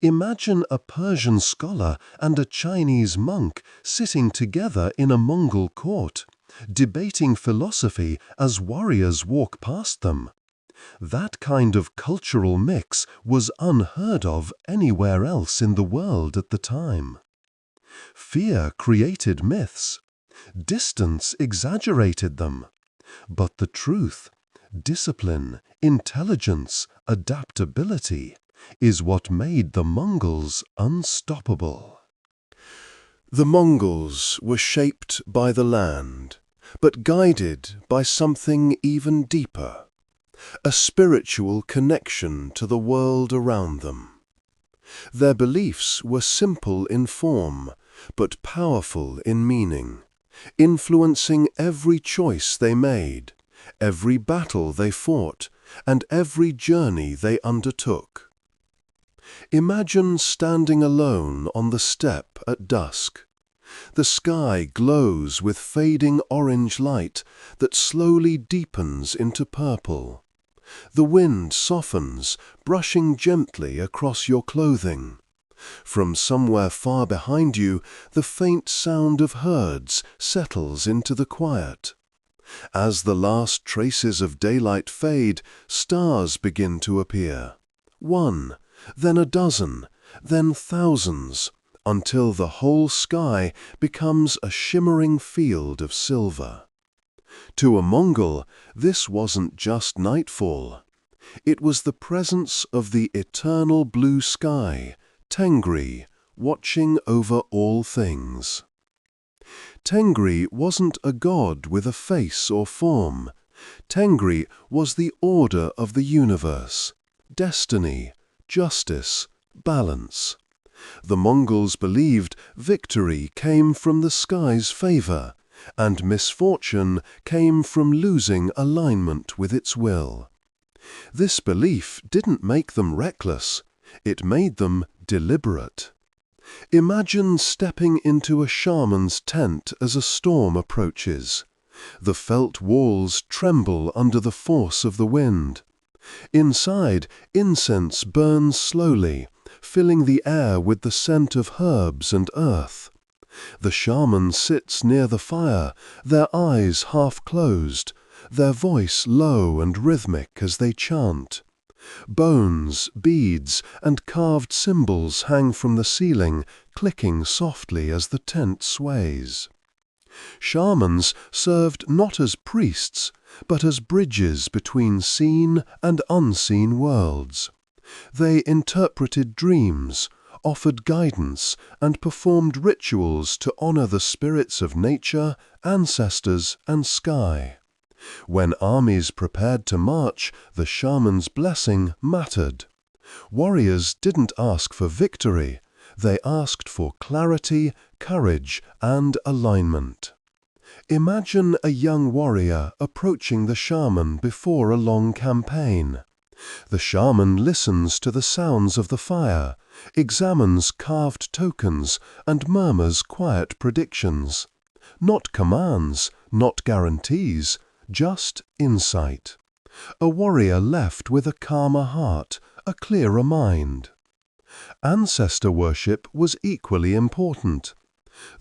[SPEAKER 1] Imagine a Persian scholar and a Chinese monk sitting together in a Mongol court, debating philosophy as warriors walk past them. That kind of cultural mix was unheard of anywhere else in the world at the time. Fear created myths. Distance exaggerated them. But the truth, discipline, intelligence, adaptability, is what made the Mongols unstoppable. The Mongols were shaped by the land, but guided by something even deeper, a spiritual connection to the world around them. Their beliefs were simple in form, but powerful in meaning, influencing every choice they made, every battle they fought, and every journey they undertook. Imagine standing alone on the steppe at dusk. The sky glows with fading orange light that slowly deepens into purple. The wind softens, brushing gently across your clothing. From somewhere far behind you, the faint sound of herds settles into the quiet. As the last traces of daylight fade, stars begin to appear. One, then a dozen, then thousands, until the whole sky becomes a shimmering field of silver. To a Mongol, this wasn't just nightfall. It was the presence of the eternal blue sky, Tengri, watching over all things. Tengri wasn't a god with a face or form. Tengri was the order of the universe, destiny, justice, balance. The Mongols believed victory came from the sky's favor, and misfortune came from losing alignment with its will. This belief didn't make them reckless, it made them deliberate. Imagine stepping into a shaman's tent as a storm approaches. The felt walls tremble under the force of the wind. Inside, incense burns slowly, filling the air with the scent of herbs and earth. The shaman sits near the fire, their eyes half closed, their voice low and rhythmic as they chant. Bones, beads, and carved symbols hang from the ceiling, clicking softly as the tent sways. Shamans served not as priests, but as bridges between seen and unseen worlds. They interpreted dreams, offered guidance, and performed rituals to honor the spirits of nature, ancestors, and sky. When armies prepared to march, the shaman's blessing mattered. Warriors didn't ask for victory, they asked for clarity, courage, and alignment. Imagine a young warrior approaching the shaman before a long campaign. The shaman listens to the sounds of the fire, examines carved tokens, and murmurs quiet predictions. Not commands, not guarantees, just insight. A warrior left with a calmer heart, a clearer mind. Ancestor worship was equally important.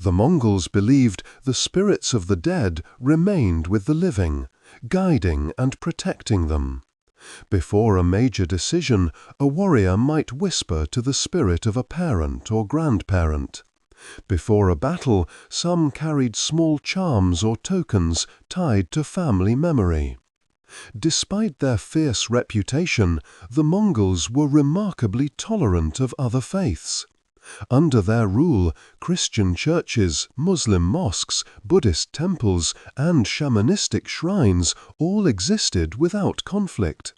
[SPEAKER 1] The Mongols believed the spirits of the dead remained with the living, guiding and protecting them. Before a major decision, a warrior might whisper to the spirit of a parent or grandparent. Before a battle, some carried small charms or tokens tied to family memory. Despite their fierce reputation, the Mongols were remarkably tolerant of other faiths. Under their rule, Christian churches, Muslim mosques, Buddhist temples, and shamanistic shrines all existed without conflict.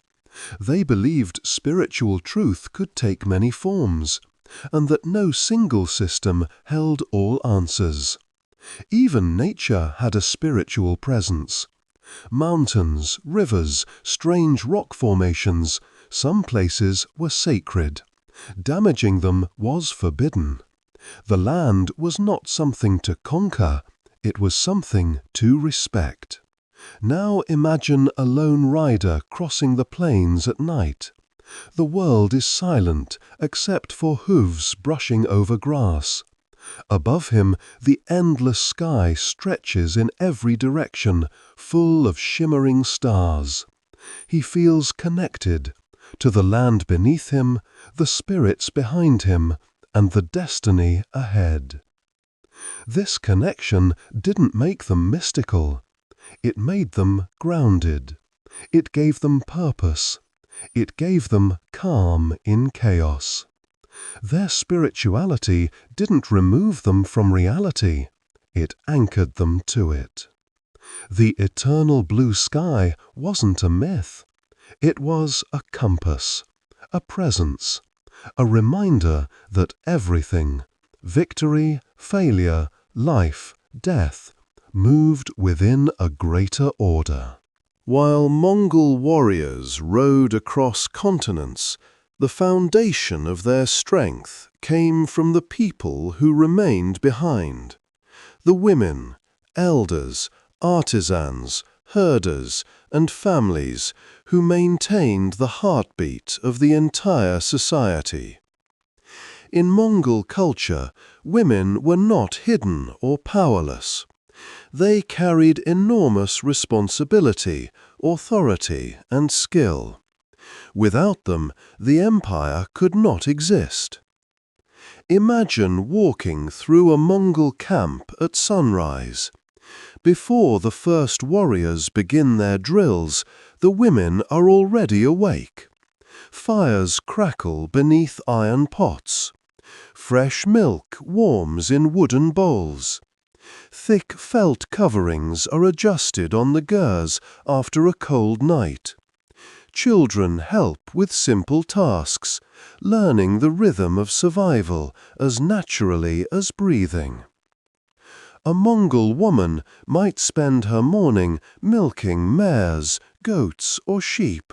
[SPEAKER 1] They believed spiritual truth could take many forms, and that no single system held all answers. Even nature had a spiritual presence. Mountains, rivers, strange rock formations, some places were sacred. Damaging them was forbidden. The land was not something to conquer, it was something to respect. Now imagine a lone rider crossing the plains at night. The world is silent except for hooves brushing over grass. Above him, the endless sky stretches in every direction, full of shimmering stars. He feels connected to the land beneath him, the spirits behind him, and the destiny ahead. This connection didn't make them mystical. It made them grounded. It gave them purpose. It gave them calm in chaos. Their spirituality didn't remove them from reality. It anchored them to it. The eternal blue sky wasn't a myth. It was a compass, a presence, a reminder that everything, victory, failure, life, death, moved within a greater order. While Mongol warriors rode across continents, The foundation of their strength came from the people who remained behind. The women, elders, artisans, herders, and families who maintained the heartbeat of the entire society. In Mongol culture, women were not hidden or powerless. They carried enormous responsibility, authority, and skill. Without them, the empire could not exist. Imagine walking through a Mongol camp at sunrise. Before the first warriors begin their drills, the women are already awake. Fires crackle beneath iron pots. Fresh milk warms in wooden bowls. Thick felt coverings are adjusted on the girs after a cold night. Children help with simple tasks, learning the rhythm of survival as naturally as breathing. A Mongol woman might spend her morning milking mares, goats, or sheep.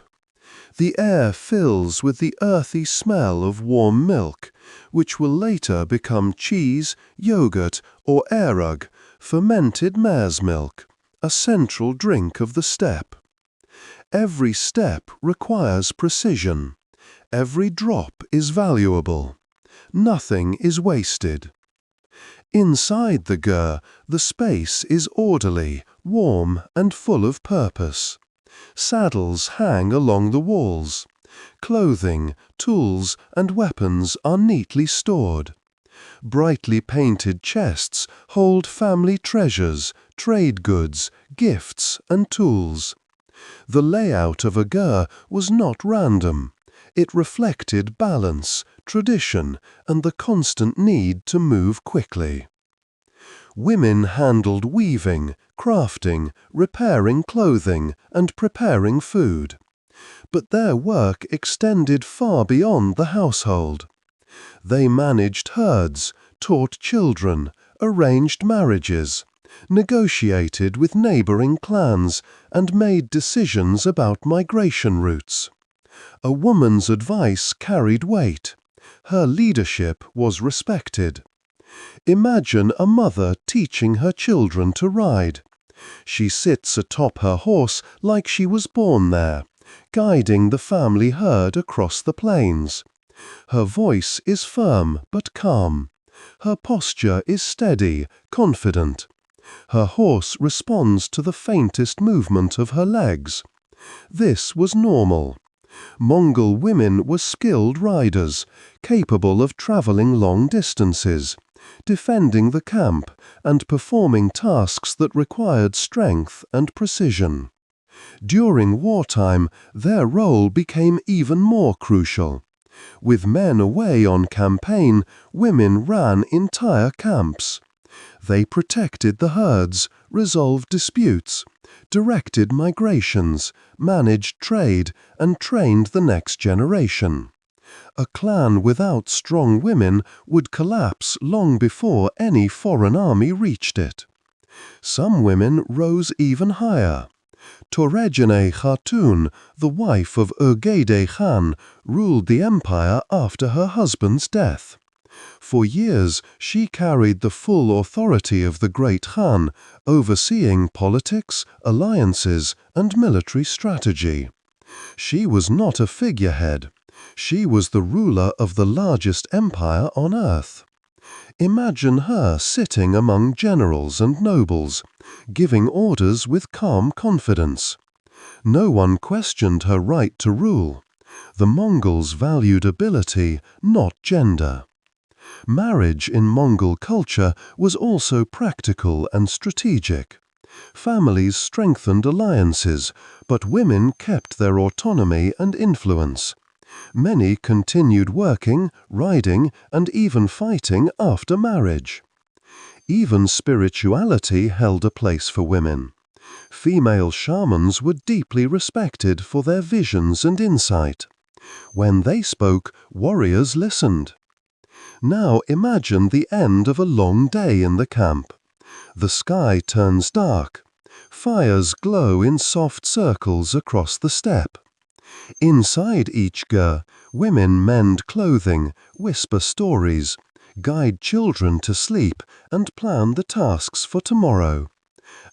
[SPEAKER 1] The air fills with the earthy smell of warm milk, which will later become cheese, yogurt, or aerug, fermented mare's milk, a central drink of the steppe. Every step requires precision. Every drop is valuable. Nothing is wasted. Inside the ger, the space is orderly, warm, and full of purpose. Saddles hang along the walls. Clothing, tools, and weapons are neatly stored. Brightly painted chests hold family treasures, trade goods, gifts, and tools. The layout of a ger was not random. It reflected balance, tradition, and the constant need to move quickly. Women handled weaving, crafting, repairing clothing, and preparing food. But their work extended far beyond the household. They managed herds, taught children, arranged marriages, negotiated with neighboring clans, and made decisions about migration routes. A woman's advice carried weight. Her leadership was respected. Imagine a mother teaching her children to ride. She sits atop her horse like she was born there, guiding the family herd across the plains. Her voice is firm but calm. Her posture is steady, confident. Her horse responds to the faintest movement of her legs. This was normal. Mongol women were skilled riders, capable of traveling long distances, defending the camp, and performing tasks that required strength and precision. During wartime, their role became even more crucial. With men away on campaign, women ran entire camps. They protected the herds, resolved disputes, directed migrations, managed trade, and trained the next generation. A clan without strong women would collapse long before any foreign army reached it. Some women rose even higher. Toregene Khatun, the wife of Ögedei Khan, ruled the empire after her husband's death. For years, she carried the full authority of the great Khan, overseeing politics, alliances, and military strategy. She was not a figurehead. She was the ruler of the largest empire on earth. Imagine her sitting among generals and nobles, giving orders with calm confidence. No one questioned her right to rule. The Mongols valued ability, not gender. Marriage in Mongol culture was also practical and strategic. Families strengthened alliances, but women kept their autonomy and influence. Many continued working, riding, and even fighting after marriage. Even spirituality held a place for women. Female shamans were deeply respected for their visions and insight. When they spoke, warriors listened. Now imagine the end of a long day in the camp. The sky turns dark. Fires glow in soft circles across the steppe. Inside each ger, women mend clothing, whisper stories, guide children to sleep, and plan the tasks for tomorrow.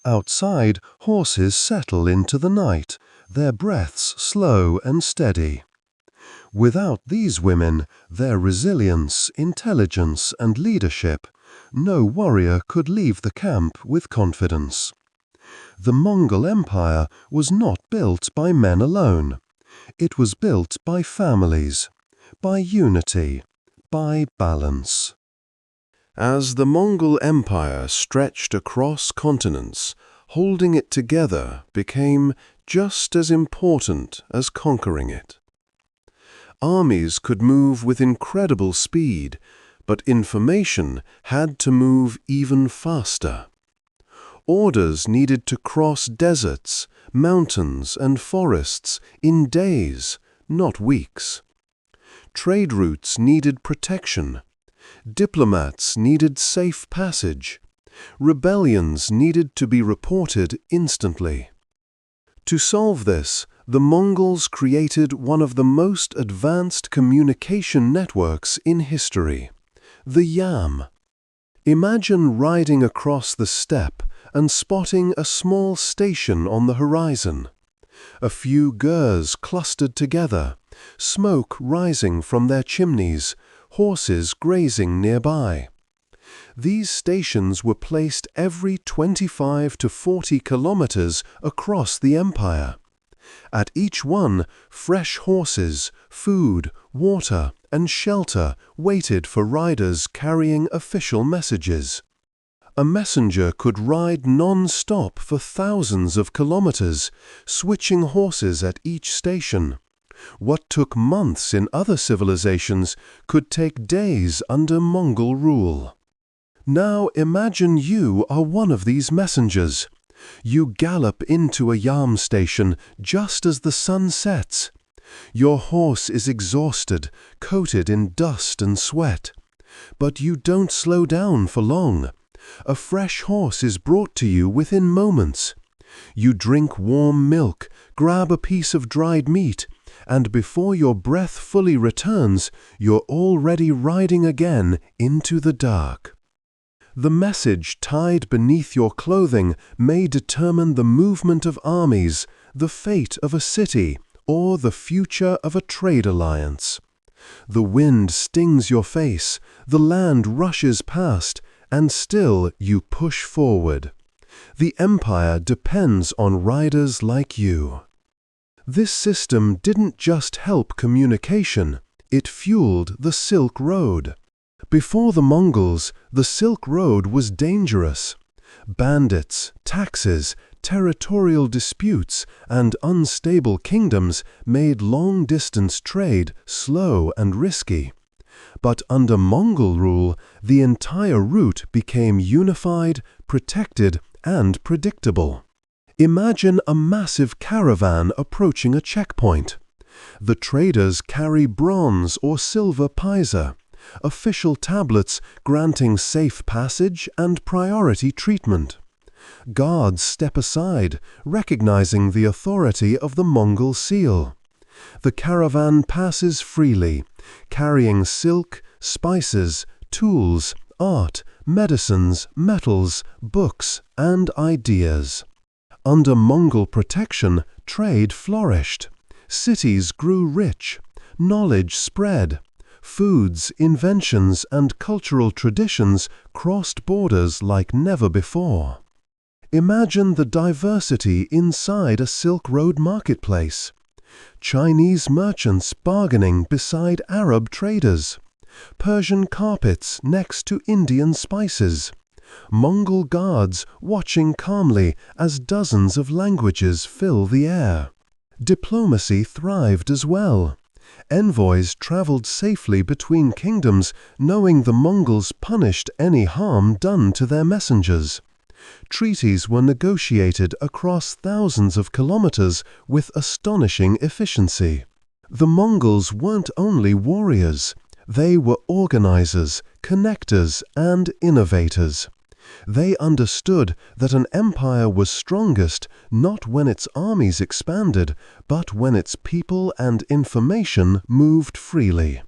[SPEAKER 1] Outside, horses settle into the night, their breaths slow and steady. Without these women, their resilience, intelligence, and leadership, no warrior could leave the camp with confidence. The Mongol Empire was not built by men alone. It was built by families, by unity, by balance. As the Mongol Empire stretched across continents, holding it together became just as important as conquering it. Armies could move with incredible speed, but information had to move even faster. Orders needed to cross deserts, mountains, and forests in days, not weeks. Trade routes needed protection. Diplomats needed safe passage. Rebellions needed to be reported instantly. To solve this, the Mongols created one of the most advanced communication networks in history, the Yam. Imagine riding across the steppe and spotting a small station on the horizon. A few gers clustered together, smoke rising from their chimneys, horses grazing nearby. These stations were placed every 25 to 40 kilometers across the empire. At each one, fresh horses, food, water, and shelter waited for riders carrying official messages. A messenger could ride non-stop for thousands of kilometers, switching horses at each station. What took months in other civilizations could take days under Mongol rule. Now imagine you are one of these messengers. You gallop into a Yam station just as the sun sets. Your horse is exhausted, coated in dust and sweat. But you don't slow down for long. A fresh horse is brought to you within moments. You drink warm milk, grab a piece of dried meat, and before your breath fully returns, you're already riding again into the dark. The message tied beneath your clothing may determine the movement of armies, the fate of a city, or the future of a trade alliance. The wind stings your face, the land rushes past, and still you push forward. The empire depends on riders like you. This system didn't just help communication, it fueled the Silk Road. Before the Mongols, the Silk Road was dangerous. Bandits, taxes, territorial disputes, and unstable kingdoms made long-distance trade slow and risky. But under Mongol rule, the entire route became unified, protected, and predictable. Imagine a massive caravan approaching a checkpoint. The traders carry bronze or silver paisa, official tablets granting safe passage and priority treatment. Guards step aside, recognizing the authority of the Mongol seal. The caravan passes freely, carrying silk, spices, tools, art, medicines, metals, books, and ideas. Under Mongol protection, trade flourished. Cities grew rich. Knowledge spread. Foods, inventions, and cultural traditions crossed borders like never before. Imagine the diversity inside a Silk Road marketplace. Chinese merchants bargaining beside Arab traders. Persian carpets next to Indian spices. Mongol guards watching calmly as dozens of languages fill the air. Diplomacy thrived as well. Envoys traveled safely between kingdoms, knowing the Mongols punished any harm done to their messengers. Treaties were negotiated across thousands of kilometers with astonishing efficiency. The Mongols weren't only warriors, they were organizers, connectors, and innovators. They understood that an empire was strongest not when its armies expanded, but when its people and information moved freely.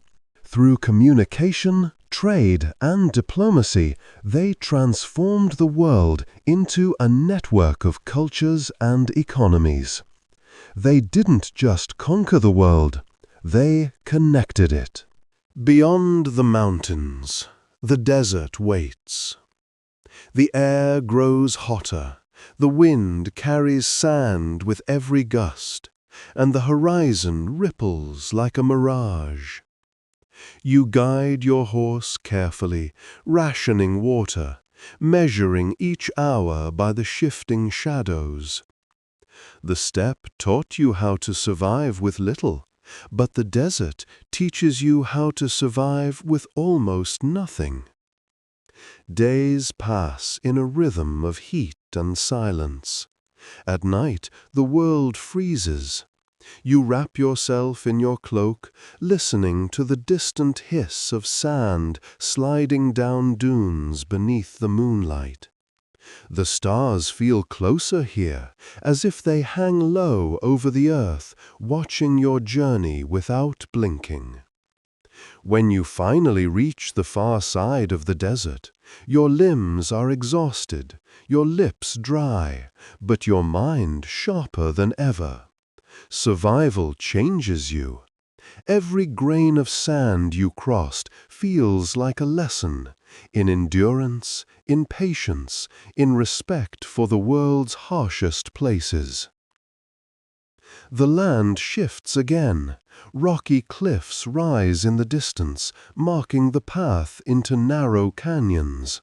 [SPEAKER 1] Through communication, trade, and diplomacy, they transformed the world into a network of cultures and economies. They didn't just conquer the world, they connected it. Beyond the mountains, the desert waits. The air grows hotter, the wind carries sand with every gust, and the horizon ripples like a mirage. You guide your horse carefully, rationing water, measuring each hour by the shifting shadows. The steppe taught you how to survive with little, but the desert teaches you how to survive with almost nothing. Days pass in a rhythm of heat and silence. At night, the world freezes. You wrap yourself in your cloak, listening to the distant hiss of sand sliding down dunes beneath the moonlight. The stars feel closer here, as if they hang low over the earth, watching your journey without blinking. When you finally reach the far side of the desert, your limbs are exhausted, your lips dry, but your mind sharper than ever. Survival changes you. Every grain of sand you crossed feels like a lesson in endurance, in patience, in respect for the world's harshest places. The land shifts again. Rocky cliffs rise in the distance, marking the path into narrow canyons.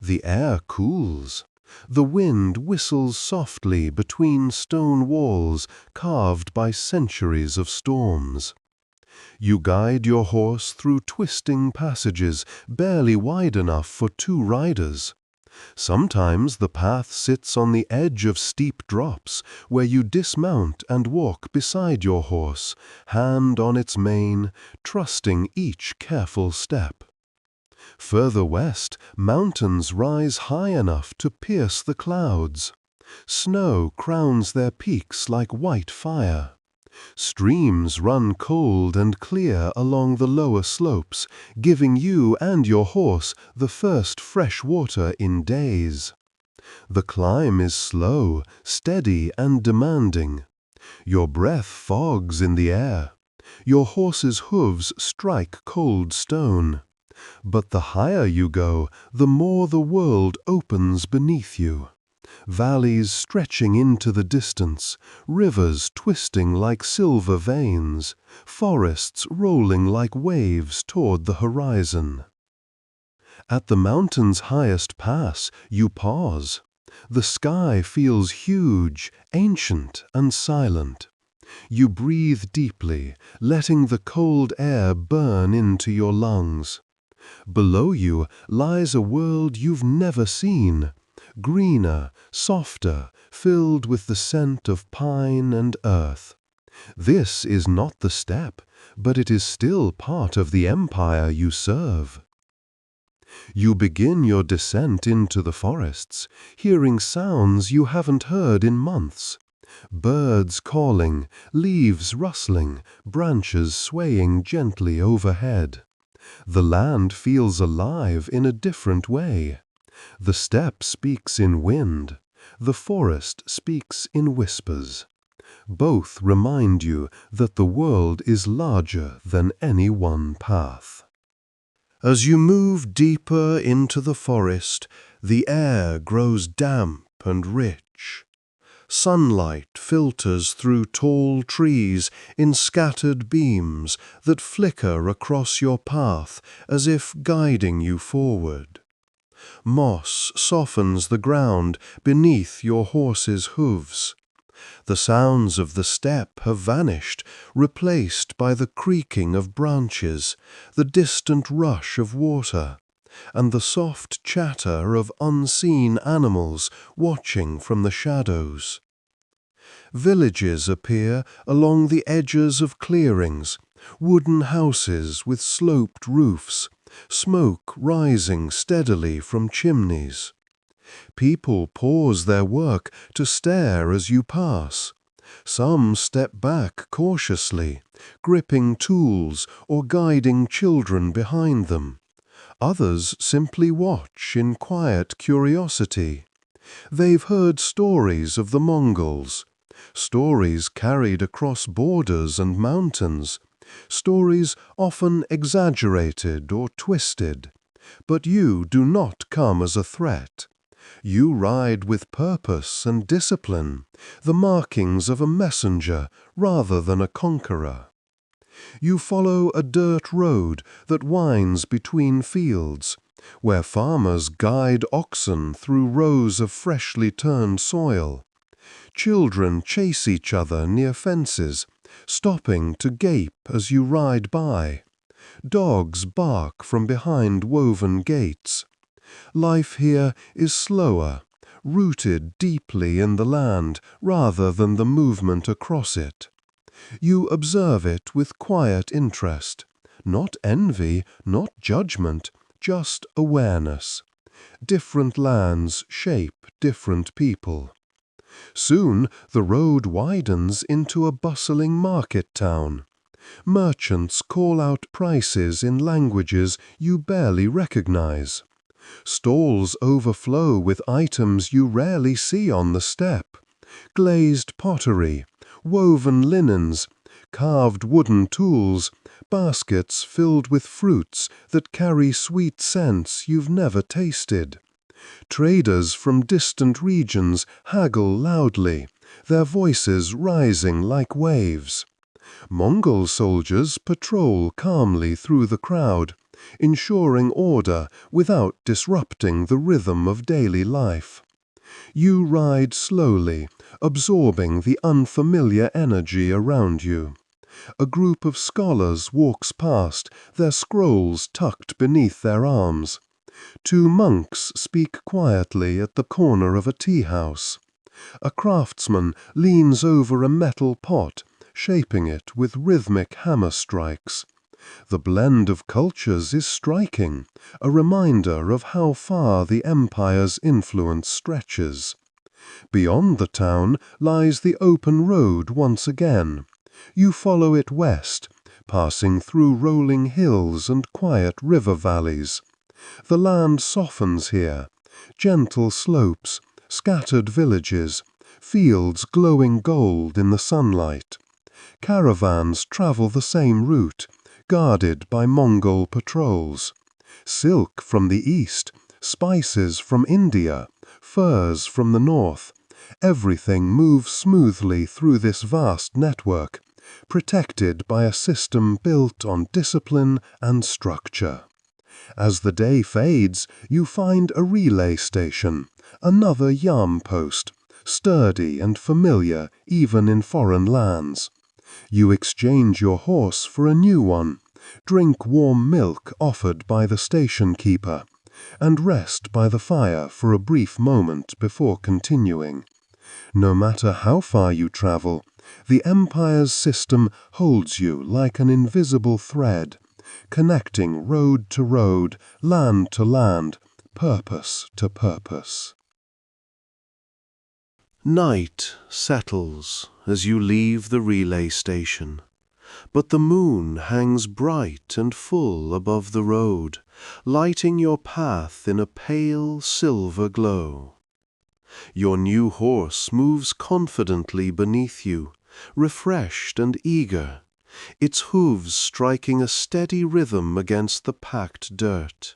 [SPEAKER 1] The air cools. The wind whistles softly between stone walls carved by centuries of storms. You guide your horse through twisting passages barely wide enough for two riders. Sometimes the path sits on the edge of steep drops, where you dismount and walk beside your horse, hand on its mane, trusting each careful step. Further west, mountains rise high enough to pierce the clouds. Snow crowns their peaks like white fire. Streams run cold and clear along the lower slopes, giving you and your horse the first fresh water in days. The climb is slow, steady, and demanding. Your breath fogs in the air. Your horse's hooves strike cold stone. But the higher you go, the more the world opens beneath you. Valleys stretching into the distance, rivers twisting like silver veins, forests rolling like waves toward the horizon. At the mountain's highest pass, you pause. The sky feels huge, ancient, and silent. You breathe deeply, letting the cold air burn into your lungs. Below you lies a world you've never seen, greener, softer, filled with the scent of pine and earth. This is not the steppe, but it is still part of the empire you serve. You begin your descent into the forests, hearing sounds you haven't heard in months. Birds calling, leaves rustling, branches swaying gently overhead. The land feels alive in a different way. The steppe speaks in wind. The forest speaks in whispers. Both remind you that the world is larger than any one path. As you move deeper into the forest, the air grows damp and rich. Sunlight filters through tall trees in scattered beams that flicker across your path as if guiding you forward. Moss softens the ground beneath your horse's hooves. The sounds of the steppe have vanished, replaced by the creaking of branches, the distant rush of water, and the soft chatter of unseen animals watching from the shadows. Villages appear along the edges of clearings, wooden houses with sloped roofs, smoke rising steadily from chimneys. People pause their work to stare as you pass. Some step back cautiously, gripping tools or guiding children behind them. Others simply watch in quiet curiosity. They've heard stories of the Mongols, stories carried across borders and mountains, stories often exaggerated or twisted. But you do not come as a threat. You ride with purpose and discipline, the markings of a messenger rather than a conqueror. You follow a dirt road that winds between fields, where farmers guide oxen through rows of freshly turned soil. Children chase each other near fences, stopping to gape as you ride by. Dogs bark from behind woven gates. Life here is slower, rooted deeply in the land rather than the movement across it. You observe it with quiet interest, not envy, not judgment, just awareness. Different lands shape different people. Soon the road widens into a bustling market town. Merchants call out prices in languages you barely recognize. Stalls overflow with items you rarely see on the steppe. Glazed pottery, woven linens, carved wooden tools, baskets filled with fruits that carry sweet scents you've never tasted. Traders from distant regions haggle loudly, their voices rising like waves. Mongol soldiers patrol calmly through the crowd, ensuring order without disrupting the rhythm of daily life. You ride slowly, absorbing the unfamiliar energy around you. A group of scholars walks past, their scrolls tucked beneath their arms. Two monks speak quietly at the corner of a tea house. A craftsman leans over a metal pot, shaping it with rhythmic hammer strikes. The blend of cultures is striking, a reminder of how far the empire's influence stretches. Beyond the town lies the open road once again. You follow it west, passing through rolling hills and quiet river valleys. The land softens here, gentle slopes, scattered villages, fields glowing gold in the sunlight. Caravans travel the same route, guarded by Mongol patrols. Silk from the east, spices from India, furs from the north. Everything moves smoothly through this vast network, protected by a system built on discipline and structure. As the day fades, you find a relay station, another yam post, sturdy and familiar even in foreign lands. You exchange your horse for a new one, drink warm milk offered by the station keeper, and rest by the fire for a brief moment before continuing. No matter how far you travel, the Empire's system holds you like an invisible thread, connecting road to road, land to land, purpose to purpose. Night settles as you leave the relay station, but the moon hangs bright and full above the road, lighting your path in a pale silver glow. Your new horse moves confidently beneath you, refreshed and eager, its hooves striking a steady rhythm against the packed dirt.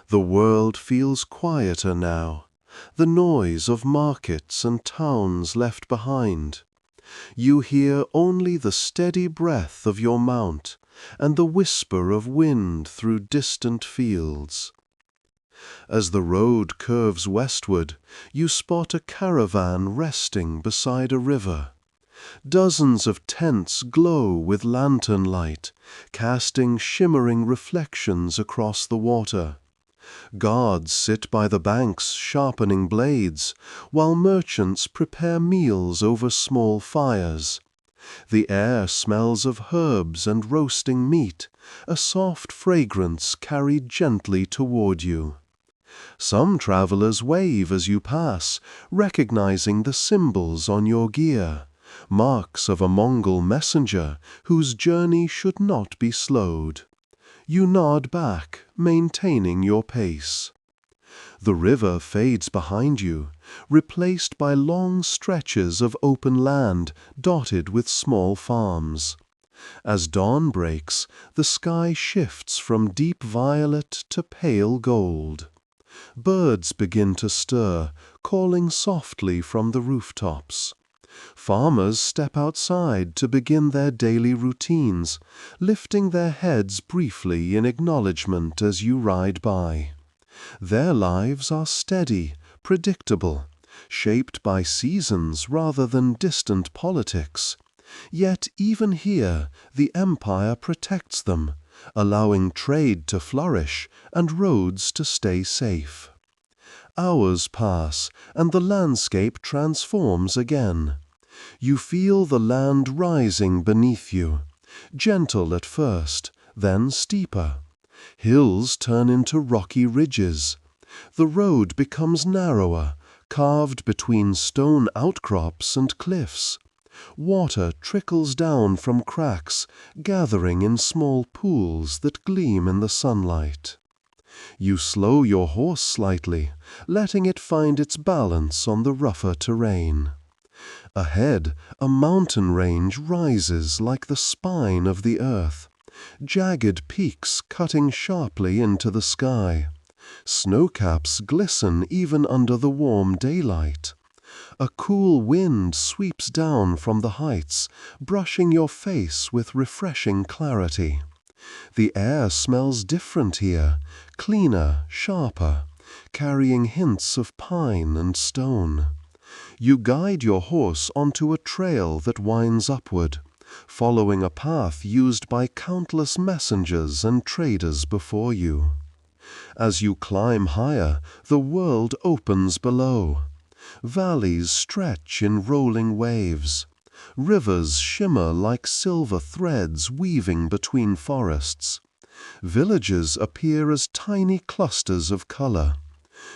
[SPEAKER 1] The world feels quieter now, the noise of markets and towns left behind. You hear only the steady breath of your mount and the whisper of wind through distant fields. As the road curves westward, you spot a caravan resting beside a river. Dozens of tents glow with lantern light, casting shimmering reflections across the water. Guards sit by the banks sharpening blades, while merchants prepare meals over small fires. The air smells of herbs and roasting meat, a soft fragrance carried gently toward you. Some travelers wave as you pass, recognizing the symbols on your gear, marks of a Mongol messenger whose journey should not be slowed. You nod back, maintaining your pace. The river fades behind you, replaced by long stretches of open land dotted with small farms. As dawn breaks, the sky shifts from deep violet to pale gold. Birds begin to stir, calling softly from the rooftops. Farmers step outside to begin their daily routines, lifting their heads briefly in acknowledgement as you ride by. Their lives are steady, predictable, shaped by seasons rather than distant politics. Yet even here, the empire protects them, allowing trade to flourish and roads to stay safe. Hours pass, and the landscape transforms again. You feel the land rising beneath you, gentle at first, then steeper. Hills turn into rocky ridges. The road becomes narrower, carved between stone outcrops and cliffs. Water trickles down from cracks, gathering in small pools that gleam in the sunlight. You slow your horse slightly, letting it find its balance on the rougher terrain. Ahead, a mountain range rises like the spine of the earth, jagged peaks cutting sharply into the sky. Snowcaps glisten even under the warm daylight. A cool wind sweeps down from the heights, brushing your face with refreshing clarity. The air smells different here, cleaner, sharper, carrying hints of pine and stone. You guide your horse onto a trail that winds upward, following a path used by countless messengers and traders before you. As you climb higher, the world opens below. Valleys stretch in rolling waves. Rivers shimmer like silver threads weaving between forests. Villages appear as tiny clusters of color.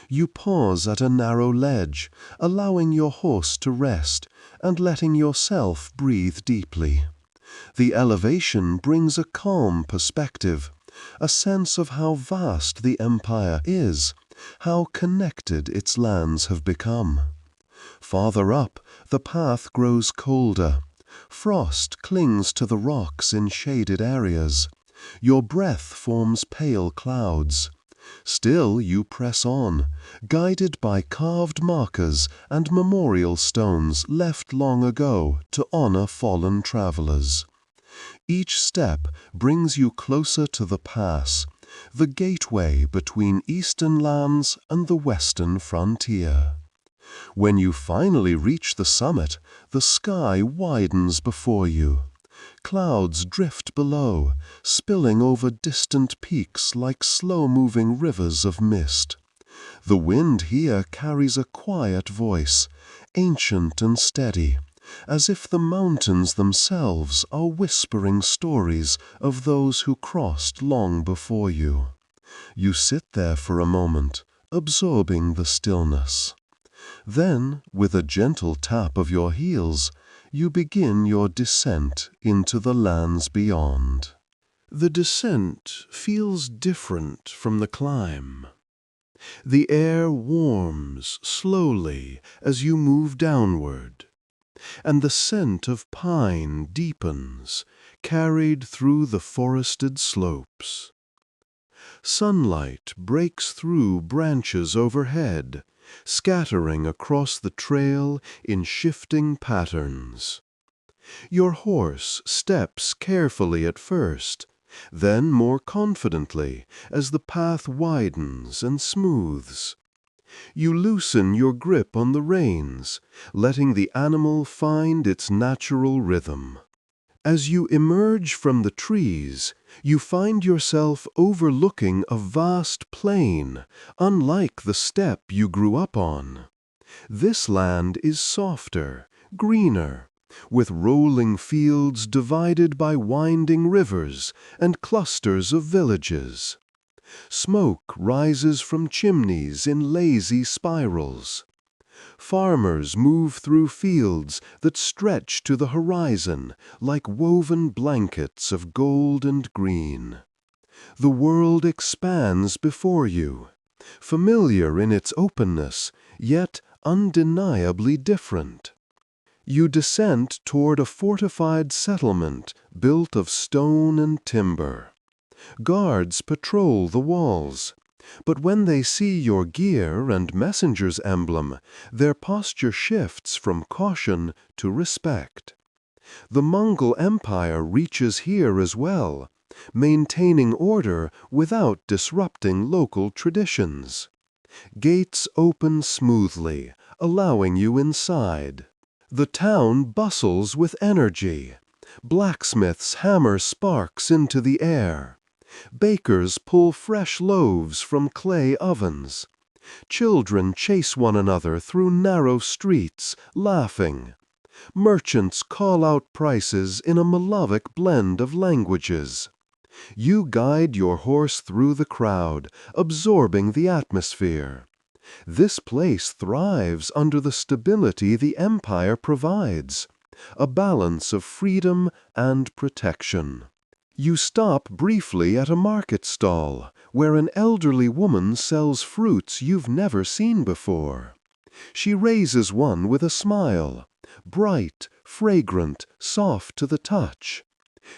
[SPEAKER 1] You pause at a narrow ledge, allowing your horse to rest and letting yourself breathe deeply. The elevation brings a calm perspective, a sense of how vast the empire is, how connected its lands have become. Farther up, the path grows colder. Frost clings to the rocks in shaded areas. Your breath forms pale clouds. Still you press on, guided by carved markers and memorial stones left long ago to honor fallen travelers. Each step brings you closer to the pass, the gateway between eastern lands and the western frontier. When you finally reach the summit, the sky widens before you. Clouds drift below, spilling over distant peaks like slow-moving rivers of mist. The wind here carries a quiet voice, ancient and steady, as if the mountains themselves are whispering stories of those who crossed long before you. You sit there for a moment, absorbing the stillness. Then, with a gentle tap of your heels, you begin your descent into the lands beyond. The descent feels different from the climb. The air warms slowly as you move downward, and the scent of pine deepens, carried through the forested slopes. Sunlight breaks through branches overhead, scattering across the trail in shifting patterns. Your horse steps carefully at first, then more confidently as the path widens and smooths. You loosen your grip on the reins, letting the animal find its natural rhythm. As you emerge from the trees, you find yourself overlooking a vast plain, unlike the steppe you grew up on. This land is softer, greener, with rolling fields divided by winding rivers and clusters of villages. Smoke rises from chimneys in lazy spirals. Farmers move through fields that stretch to the horizon like woven blankets of gold and green. The world expands before you, familiar in its openness, yet undeniably different. You descend toward a fortified settlement built of stone and timber. Guards patrol the walls, but when they see your gear and messenger's emblem, their posture shifts from caution to respect. The Mongol Empire reaches here as well, maintaining order without disrupting local traditions. Gates open smoothly, allowing you inside. The town bustles with energy. Blacksmiths hammer sparks into the air. Bakers pull fresh loaves from clay ovens. Children chase one another through narrow streets, laughing. Merchants call out prices in a melodic blend of languages. You guide your horse through the crowd, absorbing the atmosphere. This place thrives under the stability the empire provides, a balance of freedom and protection. You stop briefly at a market stall, where an elderly woman sells fruits you've never seen before. She raises one with a smile, bright, fragrant, soft to the touch.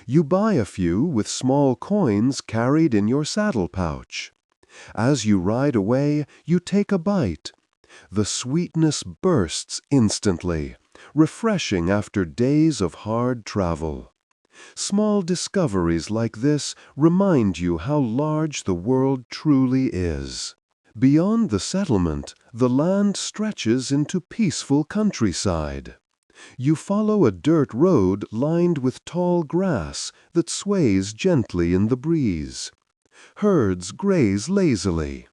[SPEAKER 1] You buy a few with small coins carried in your saddle pouch. As you ride away, you take a bite. The sweetness bursts instantly, refreshing after days of hard travel. Small discoveries like this remind you how large the world truly is. Beyond the settlement, the land stretches into peaceful countryside. You follow a dirt road lined with tall grass that sways gently in the breeze. Herds graze lazily.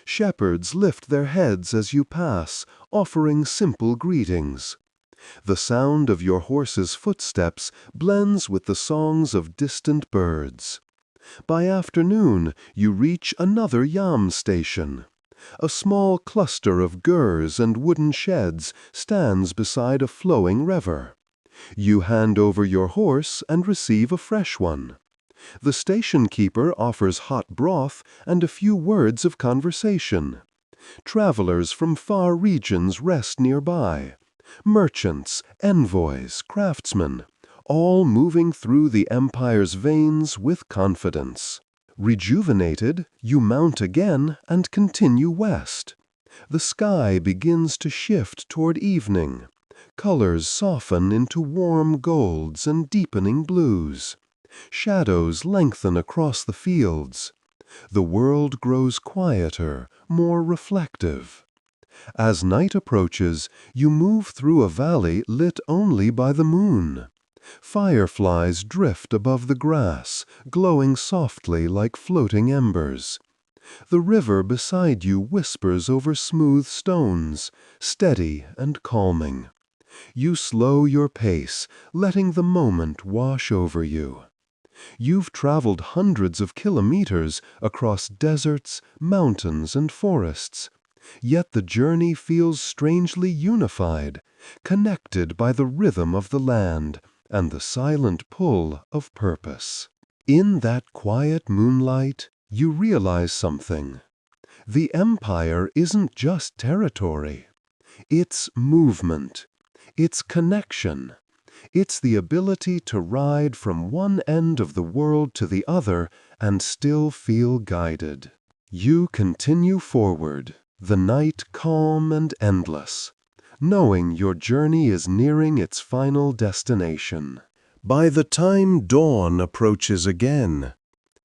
[SPEAKER 1] Shepherds lift their heads as you pass, offering simple greetings. The sound of your horse's footsteps blends with the songs of distant birds. By afternoon, you reach another yam station. A small cluster of gurs and wooden sheds stands beside a flowing river. You hand over your horse and receive a fresh one. The station keeper offers hot broth and a few words of conversation. Travelers from far regions rest nearby. Merchants, envoys, craftsmen, all moving through the empire's veins with confidence. Rejuvenated, you mount again and continue west. The sky begins to shift toward evening. Colors soften into warm golds and deepening blues. Shadows lengthen across the fields. The world grows quieter, more reflective. As night approaches, you move through a valley lit only by the moon. Fireflies drift above the grass, glowing softly like floating embers. The river beside you whispers over smooth stones, steady and calming. You slow your pace, letting the moment wash over you. You've traveled hundreds of kilometers across deserts, mountains, and forests. Yet the journey feels strangely unified, connected by the rhythm of the land and the silent pull of purpose. In that quiet moonlight, you realize something. The empire isn't just territory. It's movement. It's connection. It's the ability to ride from one end of the world to the other and still feel guided. You continue forward, the night calm and endless, knowing your journey is nearing its final destination. By the time dawn approaches again,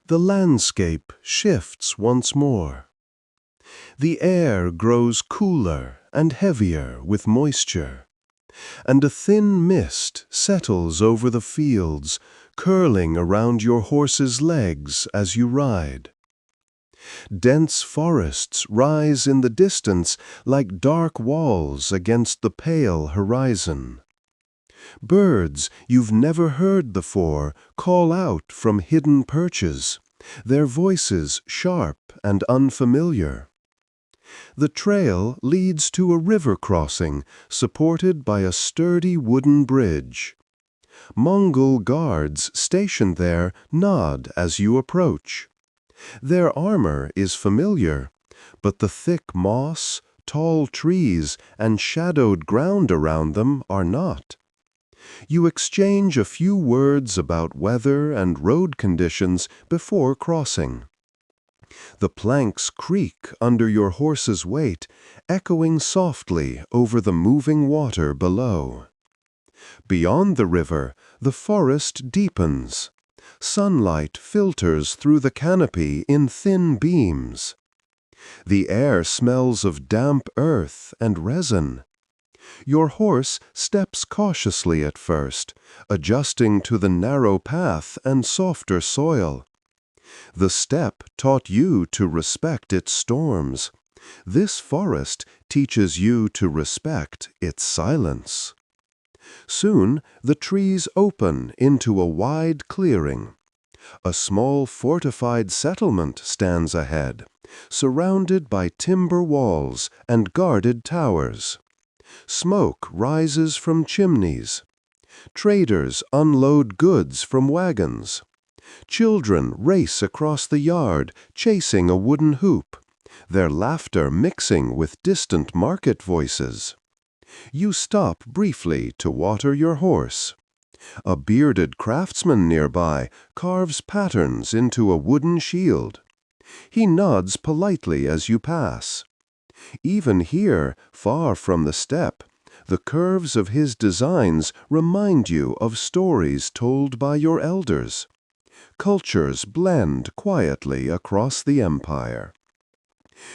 [SPEAKER 1] the landscape shifts once more. The air grows cooler and heavier with moisture, and a thin mist settles over the fields, curling around your horse's legs as you ride. Dense forests rise in the distance like dark walls against the pale horizon. Birds you've never heard before call out from hidden perches, their voices sharp and unfamiliar. The trail leads to a river crossing supported by a sturdy wooden bridge. Mongol guards stationed there nod as you approach. Their armor is familiar, but the thick moss, tall trees, and shadowed ground around them are not. You exchange a few words about weather and road conditions before crossing. The planks creak under your horse's weight, echoing softly over the moving water below. Beyond the river, the forest deepens. Sunlight filters through the canopy in thin beams. The air smells of damp earth and resin. Your horse steps cautiously at first, adjusting to the narrow path and softer soil. The steppe taught you to respect its storms. This forest teaches you to respect its silence. Soon the trees open into a wide clearing. A small fortified settlement stands ahead, surrounded by timber walls and guarded towers. Smoke rises from chimneys. Traders unload goods from wagons. Children race across the yard, chasing a wooden hoop, their laughter mixing with distant market voices. You stop briefly to water your horse. A bearded craftsman nearby carves patterns into a wooden shield. He nods politely as you pass. Even here, far from the steppe, the curves of his designs remind you of stories told by your elders. Cultures blend quietly across the empire.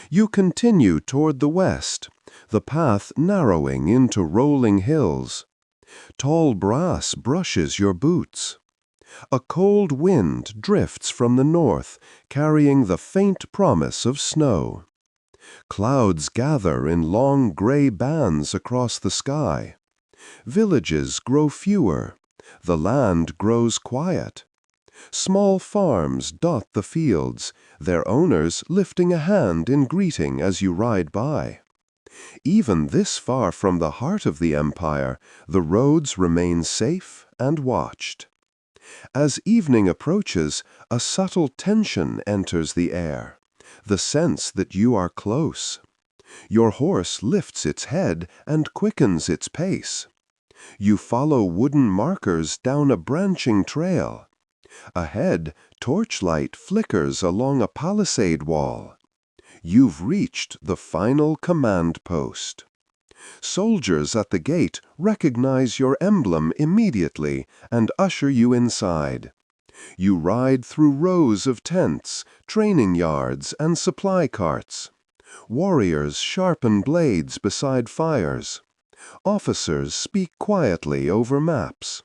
[SPEAKER 1] You continue toward the west, the path narrowing into rolling hills. Tall brass brushes your boots. A cold wind drifts from the north, carrying the faint promise of snow. Clouds gather in long gray bands across the sky. Villages grow fewer. The land grows quiet. Small farms dot the fields, their owners lifting a hand in greeting as you ride by. Even this far from the heart of the empire, the roads remain safe and watched. As evening approaches, a subtle tension enters the air, the sense that you are close. Your horse lifts its head and quickens its pace. You follow wooden markers down a branching trail. Ahead, torchlight flickers along a palisade wall. You've reached the final command post. Soldiers at the gate recognize your emblem immediately and usher you inside. You ride through rows of tents, training yards, and supply carts. Warriors sharpen blades beside fires. Officers speak quietly over maps.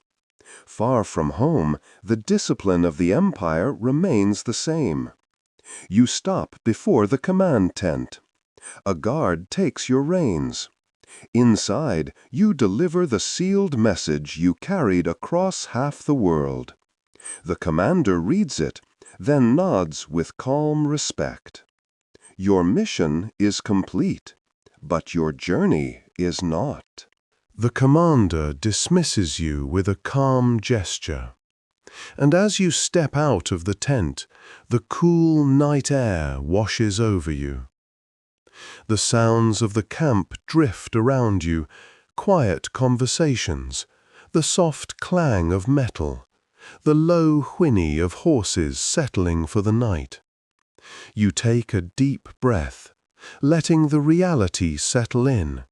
[SPEAKER 1] Far from home, the discipline of the empire remains the same. You stop before the command tent. A guard takes your reins. Inside, you deliver the sealed message you carried across half the world. The commander reads it, then nods with calm respect. Your mission is complete, but your journey is not. The commander dismisses you with a calm gesture. And as you step out of the tent, the cool night air washes over you. The sounds of the camp drift around you, quiet conversations, the soft clang of metal, the low whinny of horses settling for the night. You take a deep breath, letting the reality settle in.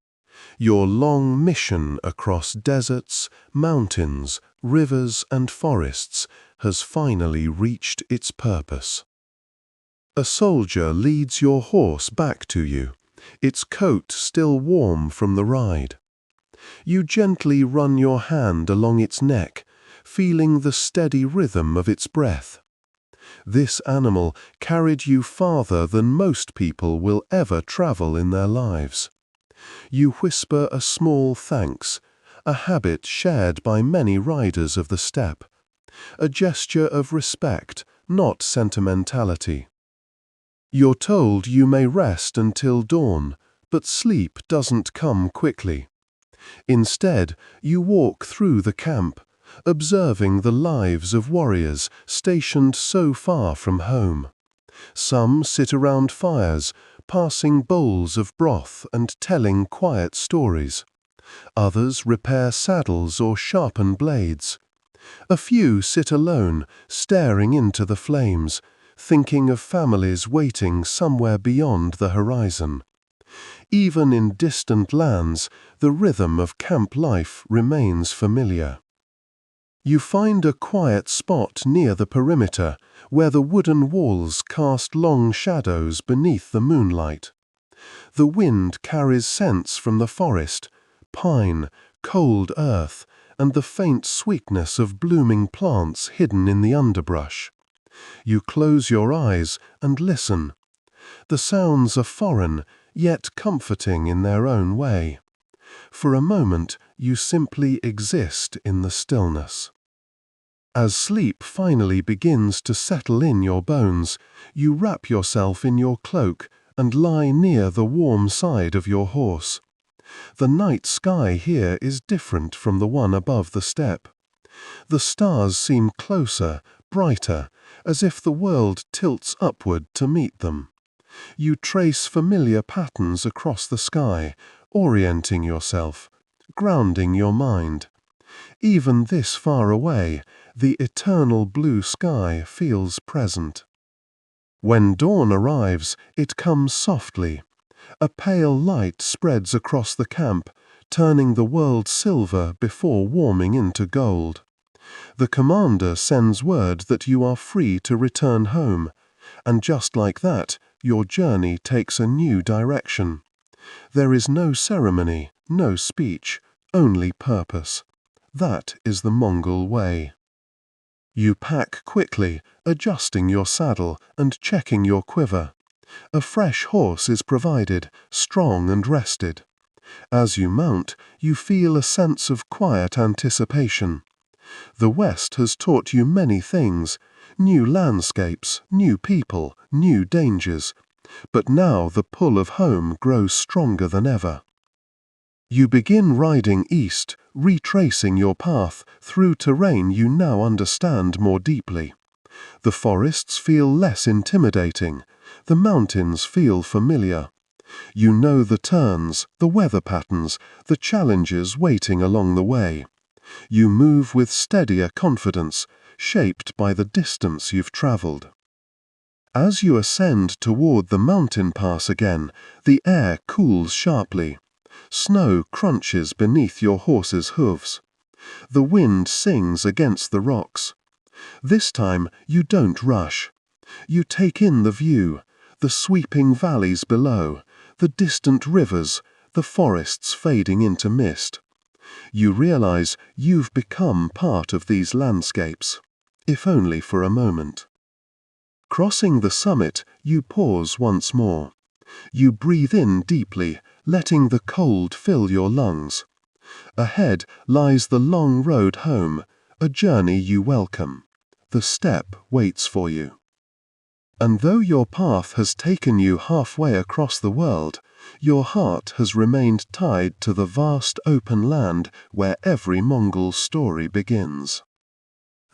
[SPEAKER 1] Your long mission across deserts, mountains, rivers, and forests has finally reached its purpose. A soldier leads your horse back to you, its coat still warm from the ride. You gently run your hand along its neck, feeling the steady rhythm of its breath. This animal carried you farther than most people will ever travel in their lives. You whisper a small thanks, a habit shared by many riders of the steppe, a gesture of respect, not sentimentality. You're told you may rest until dawn, but sleep doesn't come quickly. Instead, you walk through the camp, observing the lives of warriors stationed so far from home. Some sit around fires, passing bowls of broth and telling quiet stories. Others repair saddles or sharpen blades. A few sit alone, staring into the flames, thinking of families waiting somewhere beyond the horizon. Even in distant lands, the rhythm of camp life remains familiar. You find a quiet spot near the perimeter, where the wooden walls cast long shadows beneath the moonlight. The wind carries scents from the forest, pine, cold earth, and the faint sweetness of blooming plants hidden in the underbrush. You close your eyes and listen. The sounds are foreign, yet comforting in their own way. For a moment, you simply exist in the stillness. As sleep finally begins to settle in your bones, you wrap yourself in your cloak and lie near the warm side of your horse. The night sky here is different from the one above the steppe. The stars seem closer, brighter, as if the world tilts upward to meet them. You trace familiar patterns across the sky, orienting yourself, grounding your mind. Even this far away, the eternal blue sky feels present. When dawn arrives, it comes softly. A pale light spreads across the camp, turning the world silver before warming into gold. The commander sends word that you are free to return home, and just like that, your journey takes a new direction. There is no ceremony, no speech, only purpose. That is the Mongol way. You pack quickly, adjusting your saddle and checking your quiver. A fresh horse is provided, strong and rested. As you mount, you feel a sense of quiet anticipation. The West has taught you many things, new landscapes, new people, new dangers, but now the pull of home grows stronger than ever. You begin riding east, retracing your path through terrain you now understand more deeply. The forests feel less intimidating, the mountains feel familiar. You know the turns, the weather patterns, the challenges waiting along the way. You move with steadier confidence, shaped by the distance you've traveled. As you ascend toward the mountain pass again, the air cools sharply. Snow crunches beneath your horse's hooves. The wind sings against the rocks. This time you don't rush. You take in the view, the sweeping valleys below, the distant rivers, the forests fading into mist. You realize you've become part of these landscapes, if only for a moment. Crossing the summit, you pause once more. You breathe in deeply, letting the cold fill your lungs. Ahead lies the long road home, a journey you welcome. The steppe waits for you. And though your path has taken you halfway across the world, your heart has remained tied to the vast open land where every Mongol story begins.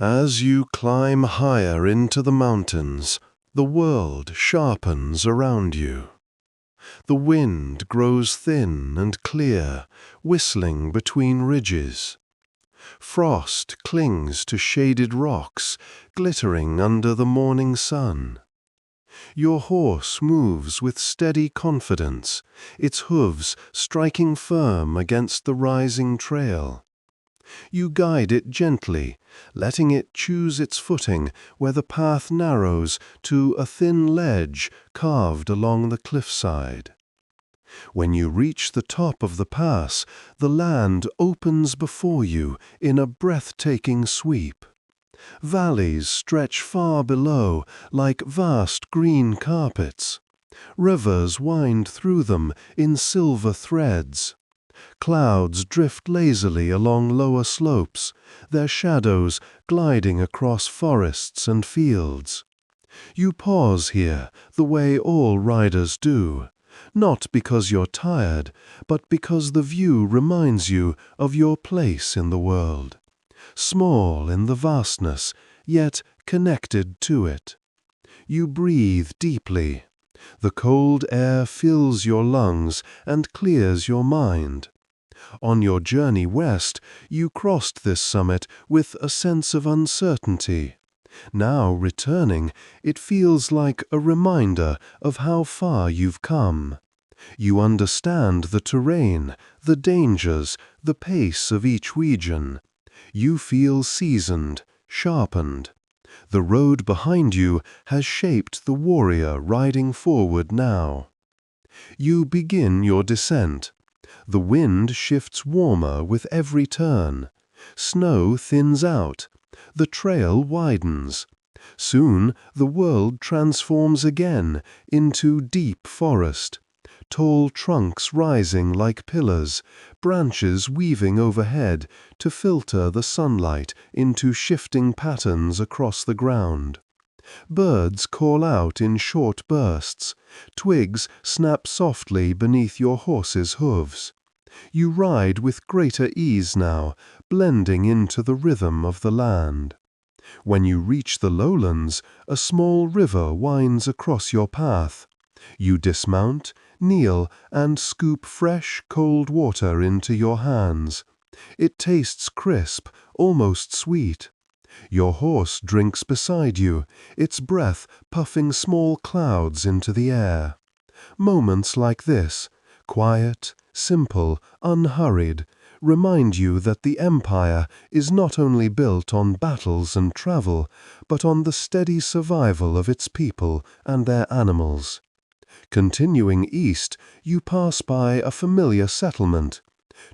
[SPEAKER 1] As you climb higher into the mountains, the world sharpens around you. The wind grows thin and clear, whistling between ridges. Frost clings to shaded rocks, glittering under the morning sun. Your horse moves with steady confidence, its hooves striking firm against the rising trail. You guide it gently, letting it choose its footing where the path narrows to a thin ledge carved along the cliffside. When you reach the top of the pass, the land opens before you in a breathtaking sweep. Valleys stretch far below like vast green carpets. Rivers wind through them in silver threads. Clouds drift lazily along lower slopes, their shadows gliding across forests and fields. You pause here, the way all riders do, not because you're tired, but because the view reminds you of your place in the world, small in the vastness, yet connected to it. You breathe deeply. The cold air fills your lungs and clears your mind. On your journey west, you crossed this summit with a sense of uncertainty. Now returning, it feels like a reminder of how far you've come. You understand the terrain, the dangers, the pace of each region. You feel seasoned, sharpened. The road behind you has shaped the warrior riding forward now. You begin your descent. The wind shifts warmer with every turn. Snow thins out. The trail widens. Soon the world transforms again into deep forest. Tall trunks rising like pillars, branches weaving overhead to filter the sunlight into shifting patterns across the ground. Birds call out in short bursts. Twigs snap softly beneath your horse's hooves. You ride with greater ease now, blending into the rhythm of the land. When you reach the lowlands, a small river winds across your path. You dismount, kneel, and scoop fresh, cold water into your hands. It tastes crisp, almost sweet. Your horse drinks beside you, its breath puffing small clouds into the air. Moments like this, quiet, simple, unhurried, remind you that the empire is not only built on battles and travel, but on the steady survival of its people and their animals. Continuing east, you pass by a familiar settlement.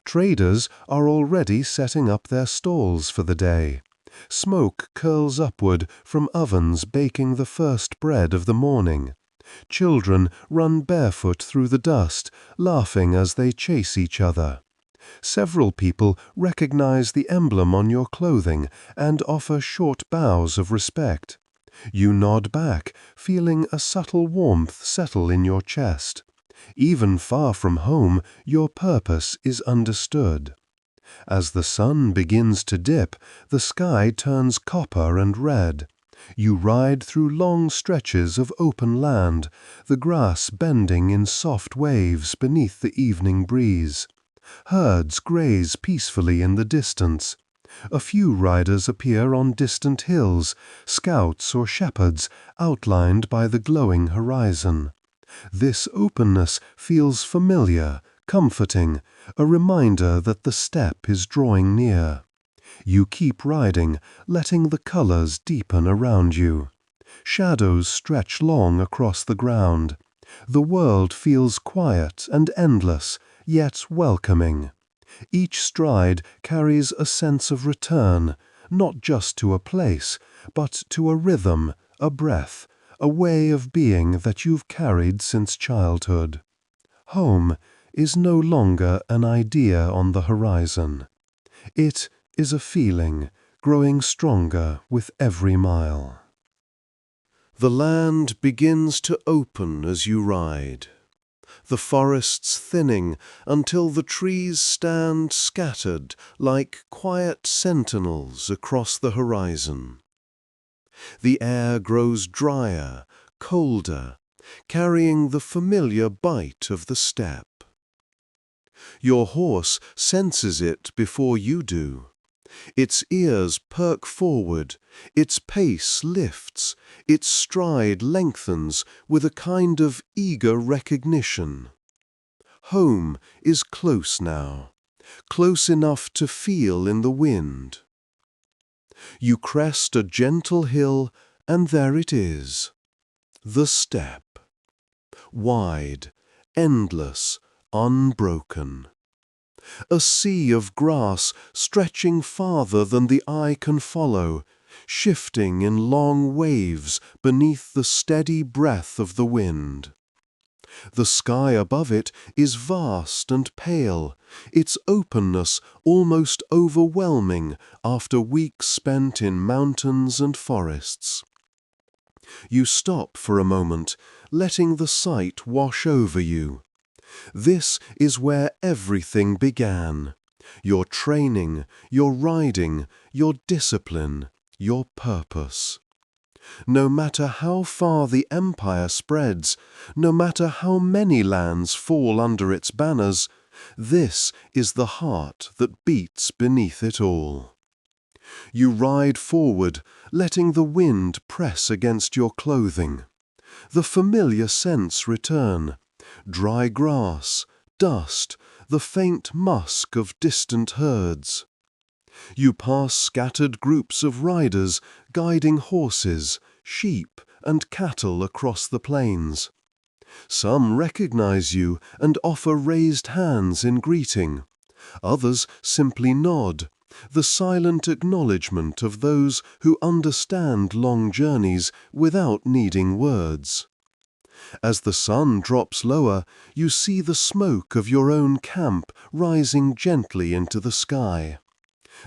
[SPEAKER 1] Traders are already setting up their stalls for the day. Smoke curls upward from ovens baking the first bread of the morning. Children run barefoot through the dust, laughing as they chase each other. Several people recognize the emblem on your clothing and offer short bows of respect. You nod back, feeling a subtle warmth settle in your chest. Even far from home, your purpose is understood. As the sun begins to dip, the sky turns copper and red. You ride through long stretches of open land, the grass bending in soft waves beneath the evening breeze. Herds graze peacefully in the distance. A few riders appear on distant hills, scouts or shepherds outlined by the glowing horizon. This openness feels familiar, comforting, a reminder that the steppe is drawing near. You keep riding, letting the colors deepen around you. Shadows stretch long across the ground. The world feels quiet and endless, yet welcoming. Each stride carries a sense of return, not just to a place, but to a rhythm, a breath, a way of being that you've carried since childhood. Home is no longer an idea on the horizon. It is a feeling growing stronger with every mile. The land begins to open as you ride. The forests thinning until the trees stand scattered like quiet sentinels across the horizon. The air grows drier, colder, carrying the familiar bite of the steppe. Your horse senses it before you do. Its ears perk forward, its pace lifts, its stride lengthens with a kind of eager recognition. Home is close now, close enough to feel in the wind. You crest a gentle hill, and there it is, the steppe. Wide, endless, unbroken. A sea of grass stretching farther than the eye can follow, shifting in long waves beneath the steady breath of the wind. The sky above it is vast and pale, its openness almost overwhelming after weeks spent in mountains and forests. You stop for a moment, letting the sight wash over you. This is where everything began. Your training, your riding, your discipline, your purpose. No matter how far the empire spreads, no matter how many lands fall under its banners, this is the heart that beats beneath it all. You ride forward, letting the wind press against your clothing. The familiar scents return: dry grass, dust, the faint musk of distant herds. You pass scattered groups of riders guiding horses, sheep, and cattle across the plains. Some recognize you and offer raised hands in greeting. Others simply nod, the silent acknowledgement of those who understand long journeys without needing words. As the sun drops lower, you see the smoke of your own camp rising gently into the sky.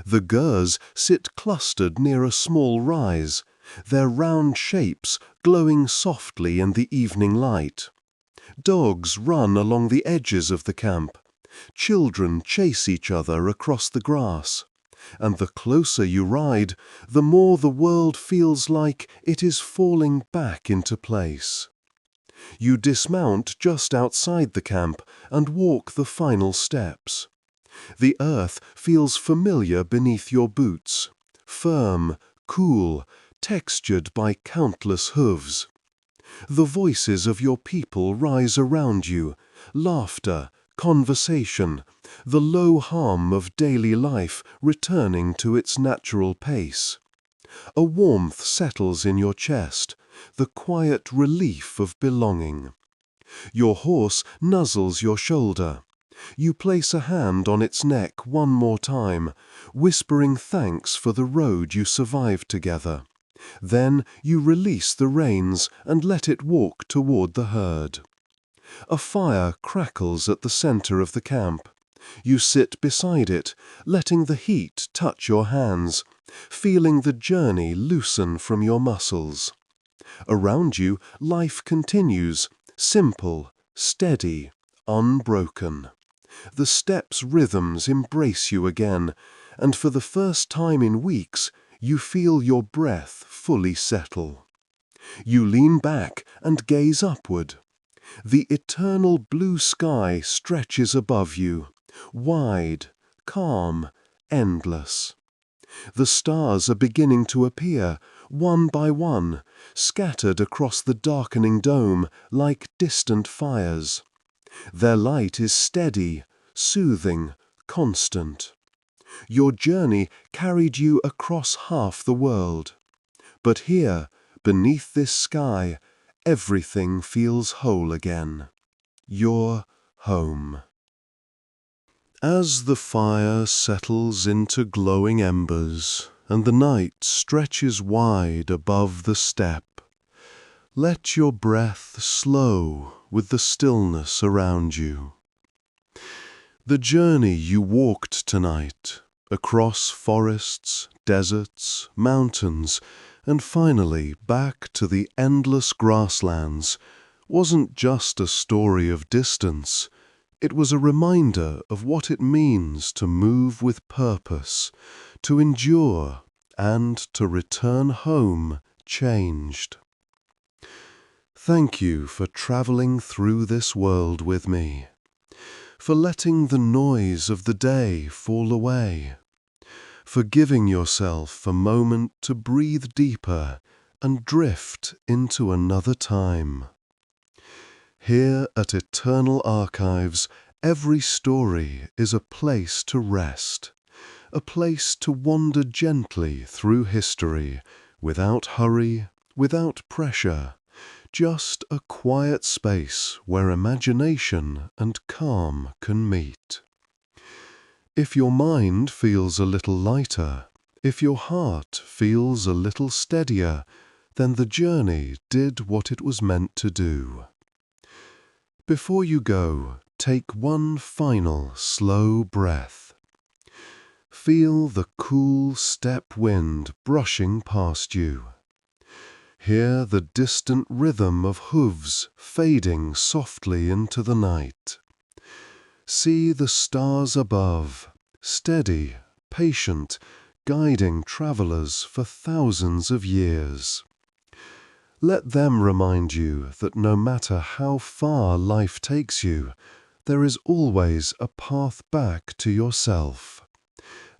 [SPEAKER 1] The gurs sit clustered near a small rise, their round shapes glowing softly in the evening light. Dogs run along the edges of the camp. Children chase each other across the grass. And the closer you ride, the more the world feels like it is falling back into place. You dismount just outside the camp and walk the final steps. The earth feels familiar beneath your boots, firm, cool, textured by countless hooves. The voices of your people rise around you, laughter, conversation, the low hum of daily life returning to its natural pace. A warmth settles in your chest, the quiet relief of belonging. Your horse nuzzles your shoulder. You place a hand on its neck one more time, whispering thanks for the road you survived together. Then you release the reins and let it walk toward the herd. A fire crackles at the center of the camp. You sit beside it, letting the heat touch your hands, feeling the journey loosen from your muscles. Around you, life continues, simple, steady, unbroken. The steppes' rhythms embrace you again, and for the first time in weeks, you feel your breath fully settle. You lean back and gaze upward. The eternal blue sky stretches above you, wide, calm, endless. The stars are beginning to appear, one by one, scattered across the darkening dome like distant fires. Their light is steady, soothing, constant. Your journey carried you across half the world. But here, beneath this sky, everything feels whole again. Your home. As the fire settles into glowing embers and the night stretches wide above the steppe, let your breath slow with the stillness around you. The journey you walked tonight, across forests, deserts, mountains, and finally back to the endless grasslands, wasn't just a story of distance. It was a reminder of what it means to move with purpose, to endure, and to return home changed. Thank you for traveling through this world with me, for letting the noise of the day fall away, for giving yourself a moment to breathe deeper and drift into another time. Here at Eternal Archives, every story is a place to rest, a place to wander gently through history, without hurry, without pressure, just a quiet space where imagination and calm can meet. If your mind feels a little lighter, if your heart feels a little steadier, then the journey did what it was meant to do. Before you go, take one final slow breath. Feel the cool steppe wind brushing past you. Hear the distant rhythm of hooves fading softly into the night. See the stars above, steady, patient, guiding travelers for thousands of years. Let them remind you that no matter how far life takes you, there is always a path back to yourself.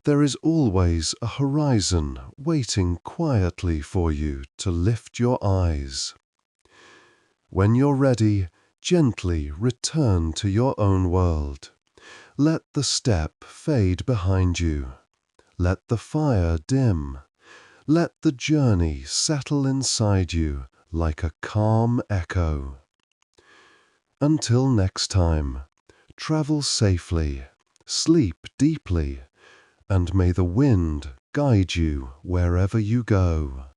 [SPEAKER 1] There is always a horizon waiting quietly for you to lift your eyes. When you're ready, gently return to your own world. Let the steppe fade behind you. Let the fire dim. Let the journey settle inside you like a calm echo. Until next time, travel safely, sleep deeply, and may the wind guide you wherever you go.